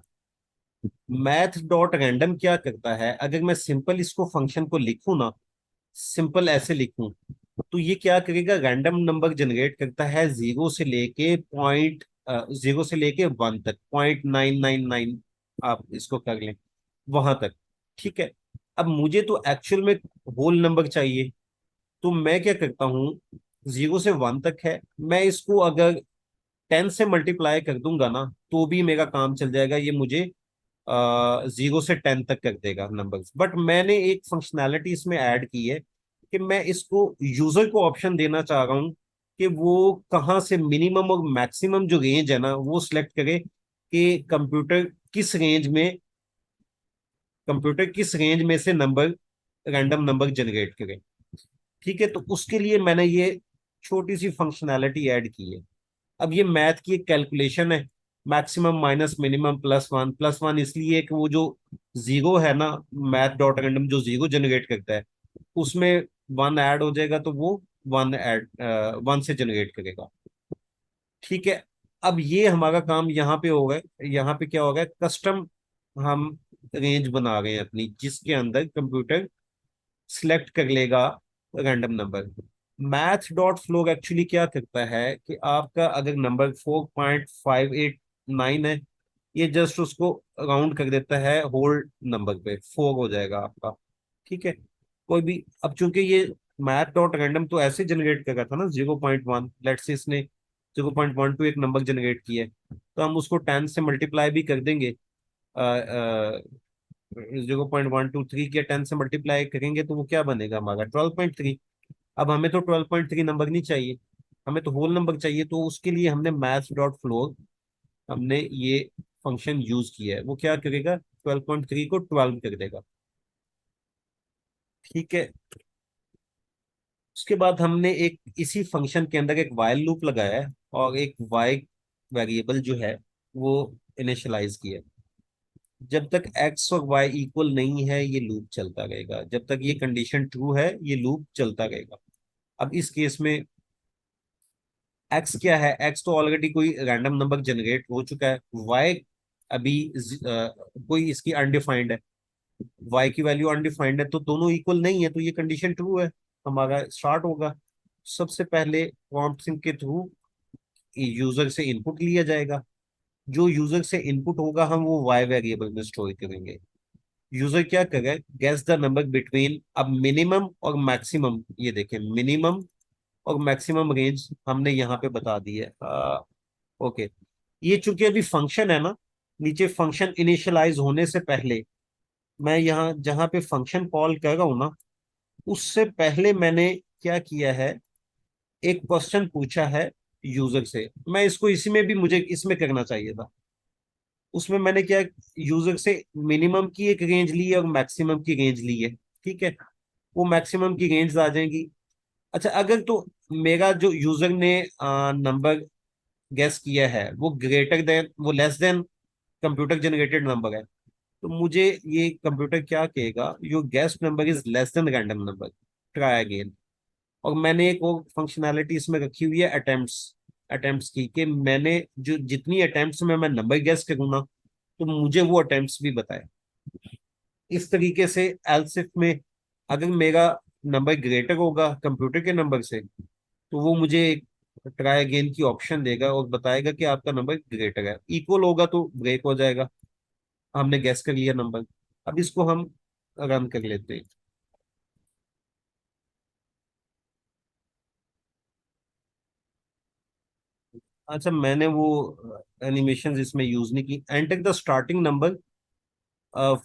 Math dot random क्या करता है, अगर मैं सिंपल इसको फंक्शन को लिखूं ना, सिंपल ऐसे लिखूं, तो ये क्या करेगा, रैंडम नंबर जनरेट करता है 0 से लेके 1 तक, 0.999 आप इसको कर लें वहां तक। ठीक है। अब मुझे तो एक्चुअल में होल नंबर चाहिए, तो मैं क्या करता हूं, 0 से 1 तक है, मैं इसको अगर 10 से मल्टीप्लाई कर दूंगा ना तो भी मेरा काम चल जाएगा, ये मुझे 0 से 10 तक कर देगा नंबर्स। बट मैंने एक फंक्शनैलिटी इसमें ऐड की है कि मैं इसको यूजर को ऑप्शन देना चाह रहा हूँ कि वो कहाँ से मिनिमम और मैक्सिमम जो रेंज है ना वो सिलेक्ट करे कि कंप्यूटर किस रेंज में से नंबर, रैंडम नंबर जनरेट करे। ठीक है, तो उसके लिए मैंने ये छोटी सी फंक्शनैलिटी ऐड की है। अब ये मैथ की एक कैलकुलेशन है, maximum minus minimum plus one इसलिए कि वो जो जीरो है ना, मैथ डॉट रैंडम जो जीरो जनरेट करता है उसमें वन ऐड हो जाएगा तो वो वन से जनरेट करेगा। ठीक है, अब ये हमारा काम यहाँ पे हो गया। यहाँ पे क्या हो गया, कस्टम हम रेंज बना रहे हैं अपनी, जिसके अंदर कंप्यूटर सिलेक्ट कर लेगा random number. Math dot floor actually क्या करता है कि आपका अगर नंबर 4.589 है, ये जस्ट उसको राउंड कर देता है होल नंबर पे, 4 हो जाएगा आपका। ठीक है, कोई भी, अब चूंकि ये मैथ डॉट रैंडम तो ऐसे जनरेट कर रहा था ना 0.1, लेट्स से इसने 0.12 एक नंबर जनरेट किया है, तो हम उसको 10 से मल्टीप्लाई भी कर देंगे। 0.123 के 10 से मल्टीप्लाई करेंगे तो वो क्या बनेगा हमारा 12.3। अब हमें तो 12.3 नंबर नहीं चाहिए, हमें तो होल नंबर चाहिए, तो उसके लिए हमने मैथ्स डॉट फ्लोर, हमने ये फंक्शन यूज किया है। वो क्या करेगा, 12.3 को 12 कर देगा। ठीक है, उसके बाद हमने एक इसी फंक्शन के अंदर एक वाइल लूप लगाया है और एक वाई वेरिएबल जो है वो इनिशियलाइज किया है। जब तक एक्स और वाई इक्वल नहीं है ये लूप चलता रहेगा, जब तक ये कंडीशन ट्रू है ये लूप चलता रहेगा। अब इस केस में एक्स क्या है, एक्स तो ऑलरेडी कोई रैंडम नंबर जनरेट हो चुका है, वाई अभी कोई इसकी अनडिफाइंड है, वाई की वैल्यू अनडिफाइंड है, तो दोनों इक्वल नहीं है, तो ये कंडीशन ट्रू है। हमारा स्टार्ट होगा, सबसे पहले प्रॉम्प्ट के थ्रू यूजर से इनपुट लिया जाएगा। जो यूजर से इनपुट होगा हम वो वाई वेरिएबल में स्टोर करेंगे। यूजर क्या करेगा, गेस द नंबर बिटवीन, अब मिनिमम और मैक्सिमम, ये देखें मिनिमम और मैक्सिमम रेंज हमने यहाँ पे बता दी है। ओके, ये चूंकि अभी फंक्शन है ना, नीचे फंक्शन इनिशियलाइज होने से पहले मैं यहाँ जहाँ पे फंक्शन कॉल कर रहा हूँ ना, उससे पहले मैंने क्या किया है, एक क्वेश्चन पूछा है यूजर से। मैं इसको इसी में भी मुझे इसमें करना चाहिए था, उसमें मैंने क्या, यूजर से मिनिमम की एक रेंज ली है और मैक्सिमम की रेंज ली है। ठीक है, वो मैक्सिमम की रेंज आ जाएंगी। अच्छा, अगर तो मेरा जो यूजर ने नंबर गेस किया है वो ग्रेटर देन, वो less than computer generated number है, तो मुझे ये कंप्यूटर क्या कहेगा, your guess number is less than random number, try again. और मैंने एक और फंक्शनैलिटी इसमें रखी हुई है अटेम्प्ट्स की, कि मैंने जो जितनी अटेम्प्ट्स में मैं नंबर गेस करूँ ना तो मुझे वो अटेम्प्ट्स भी बताए। इस तरीके से एल्स इफ में अगर मेरा नंबर ग्रेटर होगा कंप्यूटर के नंबर से तो वो मुझे ट्राई अगेन की ऑप्शन देगा और बताएगा कि आपका नंबर ग्रेटर है। इक्वल होगा तो ब्रेक हो जाएगा, हमने गैस कर लिया नंबर। अब इसको हम रन कर लेते हैं। अच्छा, मैंने वो एनिमेशन इसमें यूज नहीं की। Enter the starting number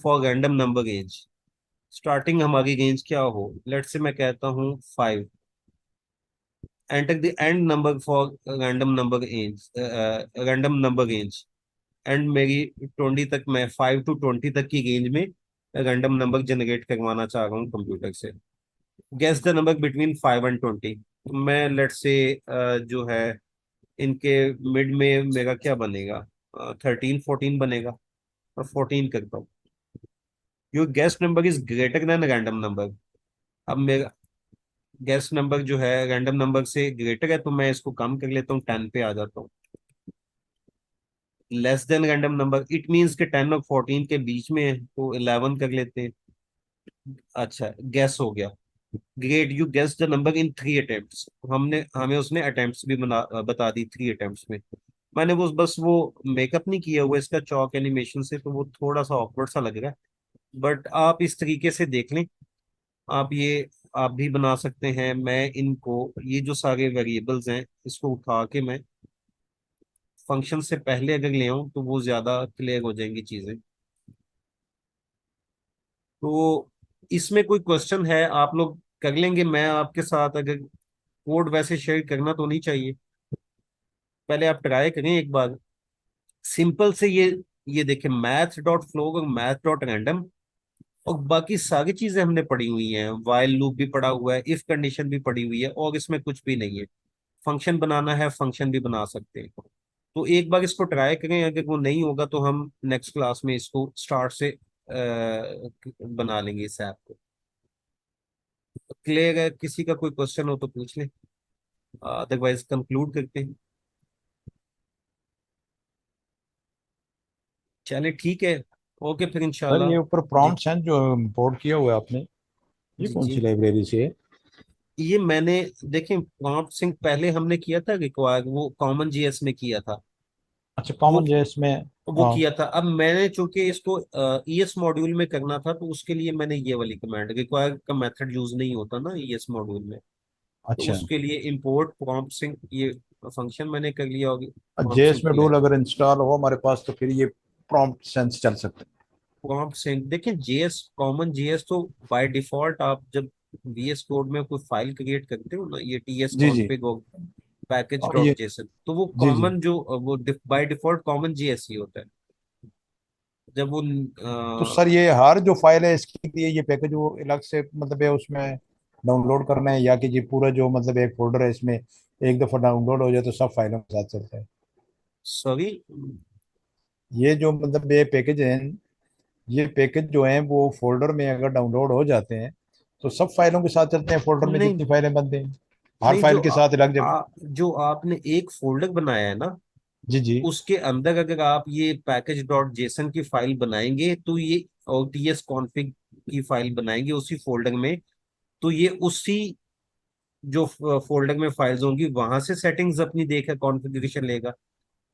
for random number range, starting हमारी रेंज क्या हो, लेट से मैं कहता हूँ 5। Enter the end number for random number range, and मेरी 20 तक, मैं 5 to 20 तक की रेंज में रैंडम नंबर जनरेट करवाना चाह रहा हूँ कंप्यूटर से। Guess the number between 5 and 20, मैं लेट से जो है इनके मिड में मेरा क्या बनेगा, 13 14 बनेगा, और 14 करता हूँ। Your guest number is greater then random number, अब मेरा गेस्ट नंबर जो है रैंडम नंबर से ग्रेटर है तो मैं इसको कम कर लेता हूँ, 10 पे आ जाता हूँ। Less than random number, it means के 10 और 14 के बीच में है तो 11 कर लेते हैं। अच्छा, गैस हो गया। Great, you guess the number in 3 attempts, हमने हमें उसने अटेम्प्ट्स भी बता दी 3 अटेम्प्ट्स में। मैंने बस वो मेकअप नहीं किया हुआ इसका चौक एनिमेशन से, तो वो थोड़ा सा ऑकवर्ड सा लग रहा है, बट आप इस तरीके से देख लें। आप ये आप भी बना सकते हैं। मैं इनको, ये जो सारे वेरिएबल्स हैं, इसको उठा के मैं फंक्शन से पहले अगर ले आऊं तो वो ज्यादा क्लियर हो जाएंगी चीजें। तो इसमें कोई क्वेश्चन है आप लोग कर लेंगे मैं आपके साथ, अगर कोड वैसे शेयर करना तो नहीं चाहिए, पहले आप ट्राई करें एक बार। सिंपल से ये देखें, मैथ डॉट फ्लो और मैथ डॉट रैंडम, और बाकी सारी चीजें हमने पढ़ी हुई हैं, वाइल लूप भी पढ़ा हुआ है, इफ कंडीशन भी पढ़ी हुई है, और इसमें कुछ भी नहीं है। फंक्शन बनाना है, फंक्शन भी बना सकते हैं। तो एक बार इसको ट्राई करें, अगर वो नहीं होगा तो हम नेक्स्ट क्लास में इसको स्टार्ट से बना लेंगे इस ऐप को। क्लियर है? किसी का कोई क्वेश्चन हो तो पूछ लें, अदरवाइज कंक्लूड करते हैं। चलिए ठीक है, ओके फिर सर इंशाल्लाह। ये ऊपर जी प्रॉम्प्ट्स हैं जो इंपोर्ट किया हुआ है आपने, ये जी कौन सी जी, लाइब्रेरी से है? ये मैंने, देखें प्रॉम्प्ट सिंह पहले हमने किया था रिक्वायर, वो कॉमन जीएस में किया था। अच्छा, वो कॉमन जेएस में। वो हाँ। किया था। अब मैंने चूंकि इसको ईएस मॉड्यूल में करना था, तो उसके लिए मैंने ये वाली कमांड, रिक्वायर का मेथड यूज नहीं होता ना ईएस मॉड्यूल में, तो अच्छा, उसके लिए इंपोर्ट प्रॉम्प्ट सिंह ये फंक्शन मैंने कर लिया, और प्रॉम्प्ट जेएस सिंह में किया। टूल अगर इंस्टॉल हो हमारे पास तो फिर ये प्रॉम्प्ट सेंस चल सकते प्रॉम्प्ट सिंह देखिए, जेएस कॉमन जेएस तो बाय डिफॉल्ट आप जब वीएस कोड में कोई फाइल क्रिएट करते हो ना, ये टीएस हैं। जी जी। कॉन्फ़िग पैकेज और डॉट ये, जेसन, तो वो जी जी। कॉमन जो वो बाय डिफॉल्ट कॉमन जेएस ही होता है। जब वो तो सर ये हर जो फाइल है इसके लिए ये पैकेज वो अलग से मतलब है उसमें डाउनलोड करना है, या कि ये पूरा जो मतलब एक फोल्डर है इसमें एक दफा डाउनलोड हो जाए तो सब फाइलों के साथ चलता है? सॉरी, ये जो मतलब ये पैकेज है, ये पैकेज जो है वो फोल्डर में अगर डाउनलोड हो जाते हैं तो सब फाइलों के साथ चलते हैं, फोल्डर में नहीं जितनी फाइलें बनती हैं हर नहीं, फाइल के साथ अलग जगह? जो आपने एक फोल्डर बनाया है ना, जी जी। उसके अंदर अगर आप ये पैकेज डॉट जेसन की फाइल बनाएंगे, तो ये, और टीएस कॉन्फ़िग की फाइल बनाएंगे उसी फोल्डर में, तो ये उसी जो फोल्डर में फाइल्स होंगी वहां से सेटिंग्स अपनी देकर कॉन्फ़िगरेशन लेगा।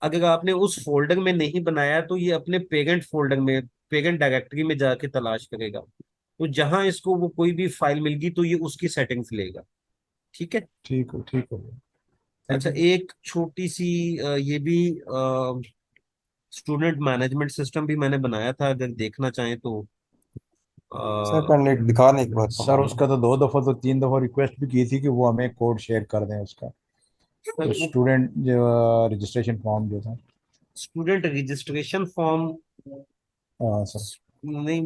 अगर आपने उस फोल्डर में नहीं बनाया तो ये अपने पेरेंट फोल्डर में, पेरेंट डायरेक्टरी में जाके तलाश करेगा, तो जहां इसको वो कोई भी फाइल मिल गई तो ये उसकी सेटिंग्स लेगा। ठीक है। ठीक हो गया। थैंक अच्छा, यू। एक छोटी सी ये भी स्टूडेंट मैनेजमेंट सिस्टम भी मैंने बनाया था, अगर देखना चाहें तो। सर अ, पहले दिखाने एक बार सर उसका तो 2 दफा तो 3 दफा रिक्वेस्ट भी की थी कि वो हमें कोड शेयर कर दें उसका, सर, तो वो स्टूडेंट रजिस्ट्रेशन फॉर्म जो था। स्टूडेंट रजिस्ट्रेशन फॉर्म हाँ सर। नहीं,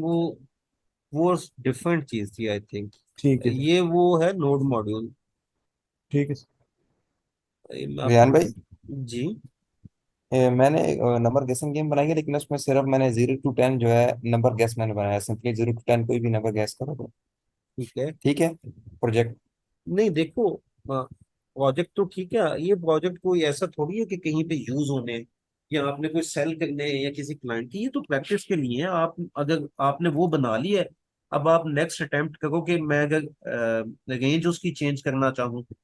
वो डिफरेंट चीज थी आई थिंक। ठीक है सर। ये वो है नोड मॉड्यूल। ठीक है सर। मैं रियान आपको, भाई, जी मैंने नंबर गेसिंग गेम बनाई है, लेकिन उसमें सिर्फ मैंने 0 to 10 जो है नंबर गैस मैंने बनाया, सिंपली 0 to 10 कोई भी नंबर गैस करो तो ठीक है। ठीक है। प्रोजेक्ट नहीं देखो, प्रोजेक्ट तो ठीक है, ये प्रोजेक्ट कोई ऐसा थोड़ी है कि कहीं पे यूज होने हैं, या आपने कोई सेल करने हैं या किसी क्लाइंट की, ये तो प्रैक्टिस के लिए है। आप अगर आपने वो बना लिया है, अब आप नेक्स्ट अटेम्प्ट करो कि मैं अगर रेंज उसकी चेंज करना चाहूँ, तो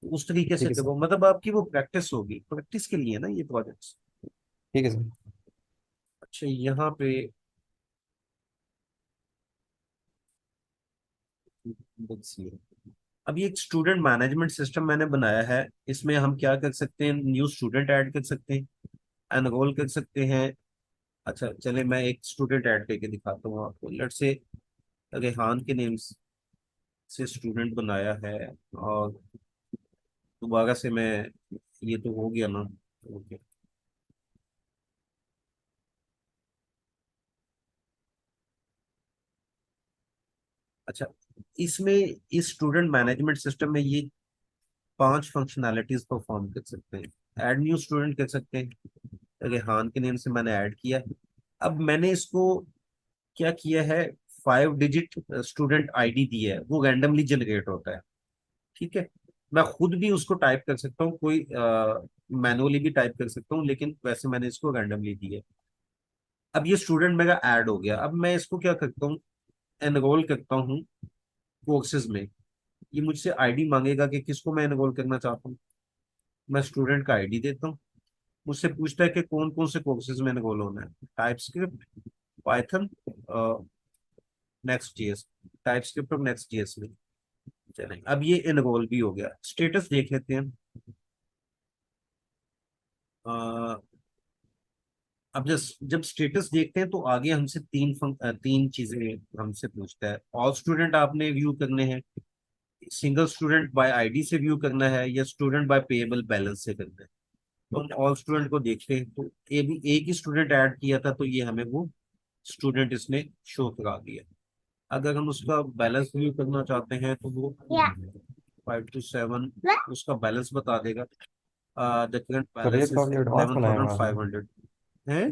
उस तरीके से ठीक है सर। करो, मतलब आपकी वो प्रैक्टिस होगी, प्रैक्टिस के लिए ना ये प्रोजेक्ट्स। ठीक है सर। अच्छा, यहाँ पे देखिए, अब ये एक स्टूडेंट मैनेजमेंट सिस्टम मैंने बनाया है, इसमें हम क्या कर सकते हैं, न्यू स्टूडेंट ऐड कर सकते हैं, एनरोल कर सकते हैं। अच्छा चले, मैं एक स्टूडेंट ऐड करके दिखाता हूँ आपको। लेट्स से रेहान के नेम से स्टूडेंट बनाया है, और दोबारा से मैं, ये तो हो गया ना, ओके। अच्छा, इसमें इस स्टूडेंट मैनेजमेंट सिस्टम में ये 5 फंक्शनैलिटीज परफॉर्म कर सकते हैं। ऐड न्यू स्टूडेंट कर सकते हैं, रेहान के नेम से मैंने ऐड किया। अब मैंने इसको क्या किया है, 5 डिजिट स्टूडेंट आईडी दी है, वो रैंडमली जनरेट होता है। ठीक है। मैं खुद भी उसको टाइप कर सकता हूँ, कोई मैनुअली भी टाइप कर सकता हूँ, लेकिन वैसे मैंने इसको रैंडमली दी है। अब ये स्टूडेंट मेरा ऐड हो गया, अब मैं इसको क्या करता हूँ, एनरोल करता हूँ कोर्सेज में। ये मुझसे आईडी मांगेगा कि किसको मैं एनरोल करना चाहता हूँ, मैं स्टूडेंट का आईडी देता हूँ। मुझसे पूछता है कि कौन कौन से कोर्सेज में एनरोल होना है, type script, Python, next GS, type script और नेक्स्ट जीएस में। चलें, अब ये इनरोल भी हो गया। स्टेटस देख लेते हैं। अब जब स्टेटस देखते हैं तो आगे हमसे तीन चीजें हमसे पूछता है। ऑल स्टूडेंट आपने व्यू करने हैं, सिंगल स्टूडेंट बाय आईडी से व्यू करना है, या स्टूडेंट बाय पेएबल बैलेंस से करना है। तो हम ऑल स्टूडेंट को देखते हैं, तो ये भी एक ही स्टूडेंट ऐड किया था, तो ये हमें वो स्टूडेंट इसने शो करा दिया। अगर हम उसका बैलेंस व्यू करना चाहते हैं तो वो 5 to 7 उसका बैलेंस बता देगा। द करंट तो बैलेंस रेट इज काफी एडवांस बनाया हुआ है। 11,500 है।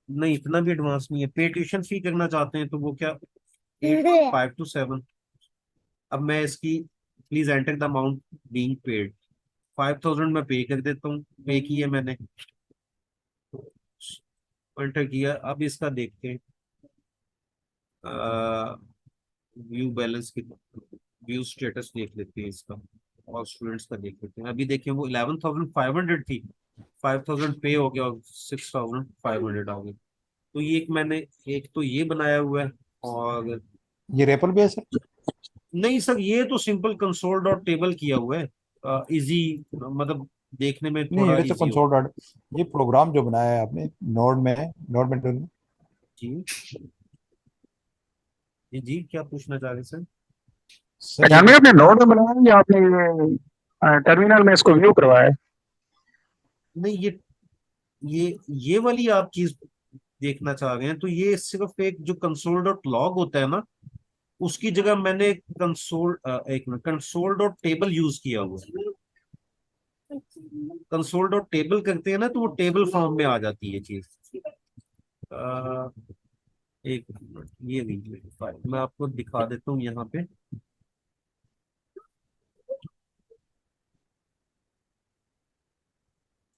नहीं, इतना भी एडवांस नहीं है। पे ट्यूशन फी करना चाहते हैं तो वो क्या 5 to 7। अब मैं इसकी please enter the amount being paid, 5,000 मैं पे कर देता हूँ। पे किया मैंने, एंटर किया। अब इसका देखते हैं व्यू बैलेंस की, व्यू स्टेटस देख लेते हैं इसका, और स्टूडेंट्स का देख लेते हैं। अभी देखिए वो 11,500 थी, 5,000 पे हो गया और 6,500 आ गई। तो ये एक मैंने एक तो ये बनाया हुआ है। और ये रेपल बेस है? नहीं सर, ये तो सिंपल कंसोल डॉट टेबल किया हुआ है। इजी, मतलब देखने में नहीं, थोड़ा वैसे इजी हो। कंसोल डॉट, ये प्रोग्राम जो बनाया है आपने नोड में, नोड में जी जी जी, क्या पूछना चाह रहे सर? सर, ये ध्यान में जो आपने नोड में बनाया है या आपने टर्मिनल में इसको व्यू करवाया है? नहीं, ये वाली आप चीज देखना चाह रहे हैं, तो ये सिर्फ एक जो कंसोल डॉट लॉग होता है ना, उसकी जगह मैंने एक minute, console dot table use किया हुआ है। कंसोल डॉट टेबल करते हैं ना, तो वो टेबल फॉर्म में आ जाती है चीज। अ, एक मिनट, ये लीजिए फाइल मैं आपको दिखा देता हूँ यहाँ पे।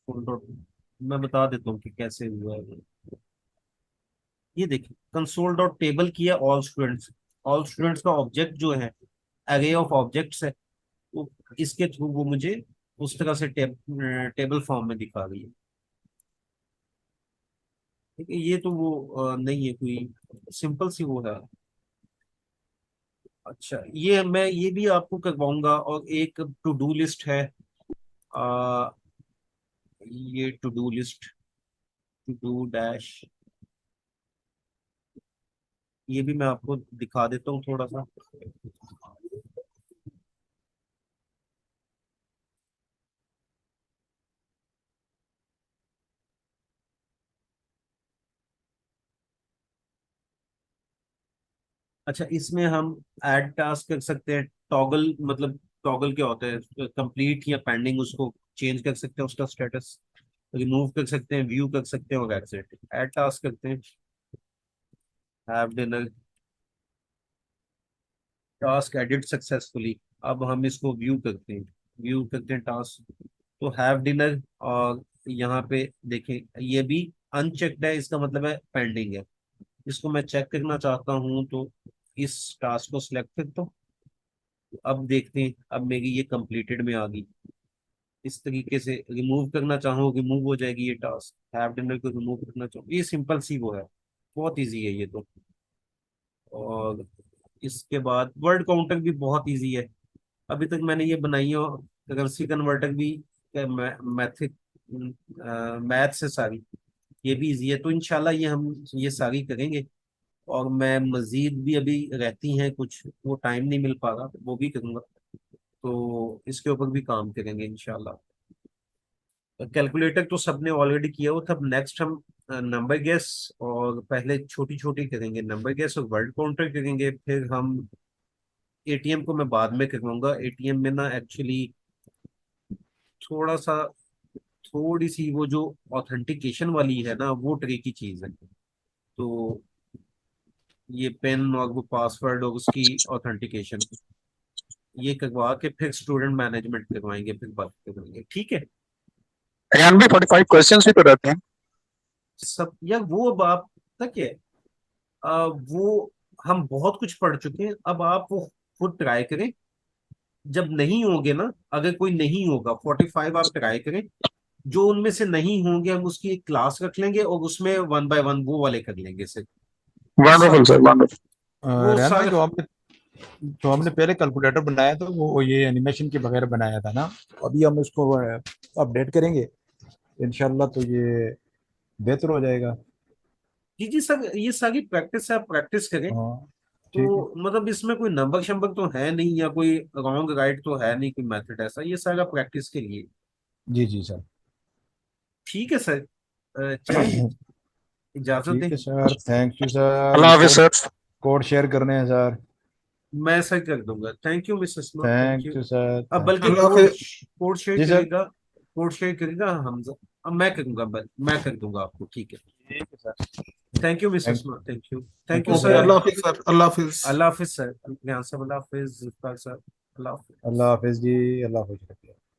कंसोल डॉट, मैं बता देता हूँ कि कैसे हुआ है। ये देखिए, कंसोल डॉट टेबल किया ऑल स्टूडेंट्स। ऑल स्टूडेंट्स का ऑब्जेक्ट जो है, एरे ऑफ ऑब्जेक्ट्स है, तो इसके थ्रू वो मुझे उस तरह से टेबल फॉर्म में दिखा रही है। ठीक है, ये तो वो नहीं है कोई, सिंपल सी वो है। अच्छा, ये मैं ये भी आपको करवाऊंगा। और एक टू डू लिस्ट है, आ, ये to do list, to do dash, ये भी मैं आपको दिखा देता हूँ थोड़ा सा। अच्छा, इसमें हम ऐड टास्क कर सकते हैं, टॉगल, मतलब टॉगल क्या होता है, कंप्लीट या पेंडिंग, उसको चेंज कर सकते हैं उसका स्टेटस, रिमूव कर सकते हैं, व्यू कर सकते हैं, और एग्जिट। ऐड टास्क करते हैं, have dinner, task edit successfully. अब हम इसको व्यू करते हैं, व्यू करते हैं टास्क, तो हैव डिनर। और यहाँ पे देखें, ये भी अनचेक्ड है, इसका मतलब है पेंडिंग है। इसको मैं चेक करना चाहता हूँ, तो इस टास्क को सिलेक्ट करता हूँ। अब देखते हैं, अब मेरी ये कंप्लीटेड में आ गई। इस तरीके से रिमूव करना चाहो, रिमूव हो जाएगी ये टास्क। हैव डिनर को रिमूव करना चाहो, ये सिंपल सी वो है, बहुत इजी है ये तो। और इसके बाद वर्ड काउंटर भी बहुत इजी है। अभी तक मैंने ये बनाई है, करेंसी कन्वर्टर भी, मैथिक, मैथ से सारी, ये भी इजी है। तो इंशाल्लाह ये हम ये सारी करेंगे। और मैं मजीद भी, अभी रहती हैं कुछ, वो टाइम नहीं मिल पा रहा, वो भी करूंगा। तो इसके ऊपर भी काम करेंगे इंशाल्लाह। कैलकुलेटर तो सबने ऑलरेडी किया हुआ था। नेक्स्ट हम नंबर गेस, और पहले छोटी छोटी करेंगे, नंबर गेस और वर्ड काउंटर करेंगे। फिर हम एटीएम को मैं बाद में करवाऊंगा। एटीएम में ना एक्चुअली थोड़ा सा, थोड़ी सी वो जो ऑथेंटिकेशन वाली है ना, वो ट्रिकी चीज है। तो ये पेन और वो पासवर्ड और उसकी ऑथेंटिकेशन, ये करवा के फिर स्टूडेंट मैनेजमेंट करवाएंगे, फिर बात करेंगे, ठीक है। 45 क्वेश्चंस भी तो रहते हैं। सब या वो अब आप तक है, वो हम बहुत कुछ पढ़ चुके हैं। अब आप वो खुद ट्राई करें। जब नहीं होंगे ना, अगर कोई नहीं होगा, 45 आप ट्राई करें। जो उनमें से नहीं होंगे, हम उसकी एक क्लास रख लेंगे और उसमें 1 by 1 वो वाले कर लेंगे सिर्फ। वंडरफुल सब सर, वंडरफुल। वो रेहान भाई, सारे, जो आपने तो हमने पहले कैलकुलेटर बनाया तो वो ये एनिमेशन के बगैर बनाया था ना, अभी हम इसको अपडेट करेंगे इंशाल्लाह, तो ये बेहतर हो जाएगा। जी जी सर, ये सारी प्रैक्टिस है, आप प्रैक्टिस करें। हाँ ठीक है। तो मतलब इसमें कोई नंबर शंबर तो है नहीं, या कोई रॉन्ग राइट तो है नहीं, कोई मेथड ऐसा, ये सारा प्रैक्टिस के लिए। जी जी सर। ठीक है सर, चलिए इजाजत ठीक दें। है सर, थैंक यू सर। अल्लाह ये हाफिज कोड सर। कोड शेयर करने हैं सर। मैं सर कर दूंगा, thank you Mrs no, thank thank you. You sir, अब थैंक बल्कि अल्लाह कोड हाफिज। कोड शेयर जी सर। करेगा, कोड शेयर करेगा हमजा। अब मैं करूंगा, मैं कर दूंगा आपको, ठीक है। ठीक है sir. Thank you Mrs thank no, thank you. Thank thank you you okay, sir. Sir. अल्लाह हाफिज सर, अल्लाह हाफिज। अल्लाह हाफिज सर, ध्यान से, अल्लाह हाफिज जुल्फकार सर, अल्लाह हाफिज। अल्लाह हाफिज जी, अल्लाह हाफिज।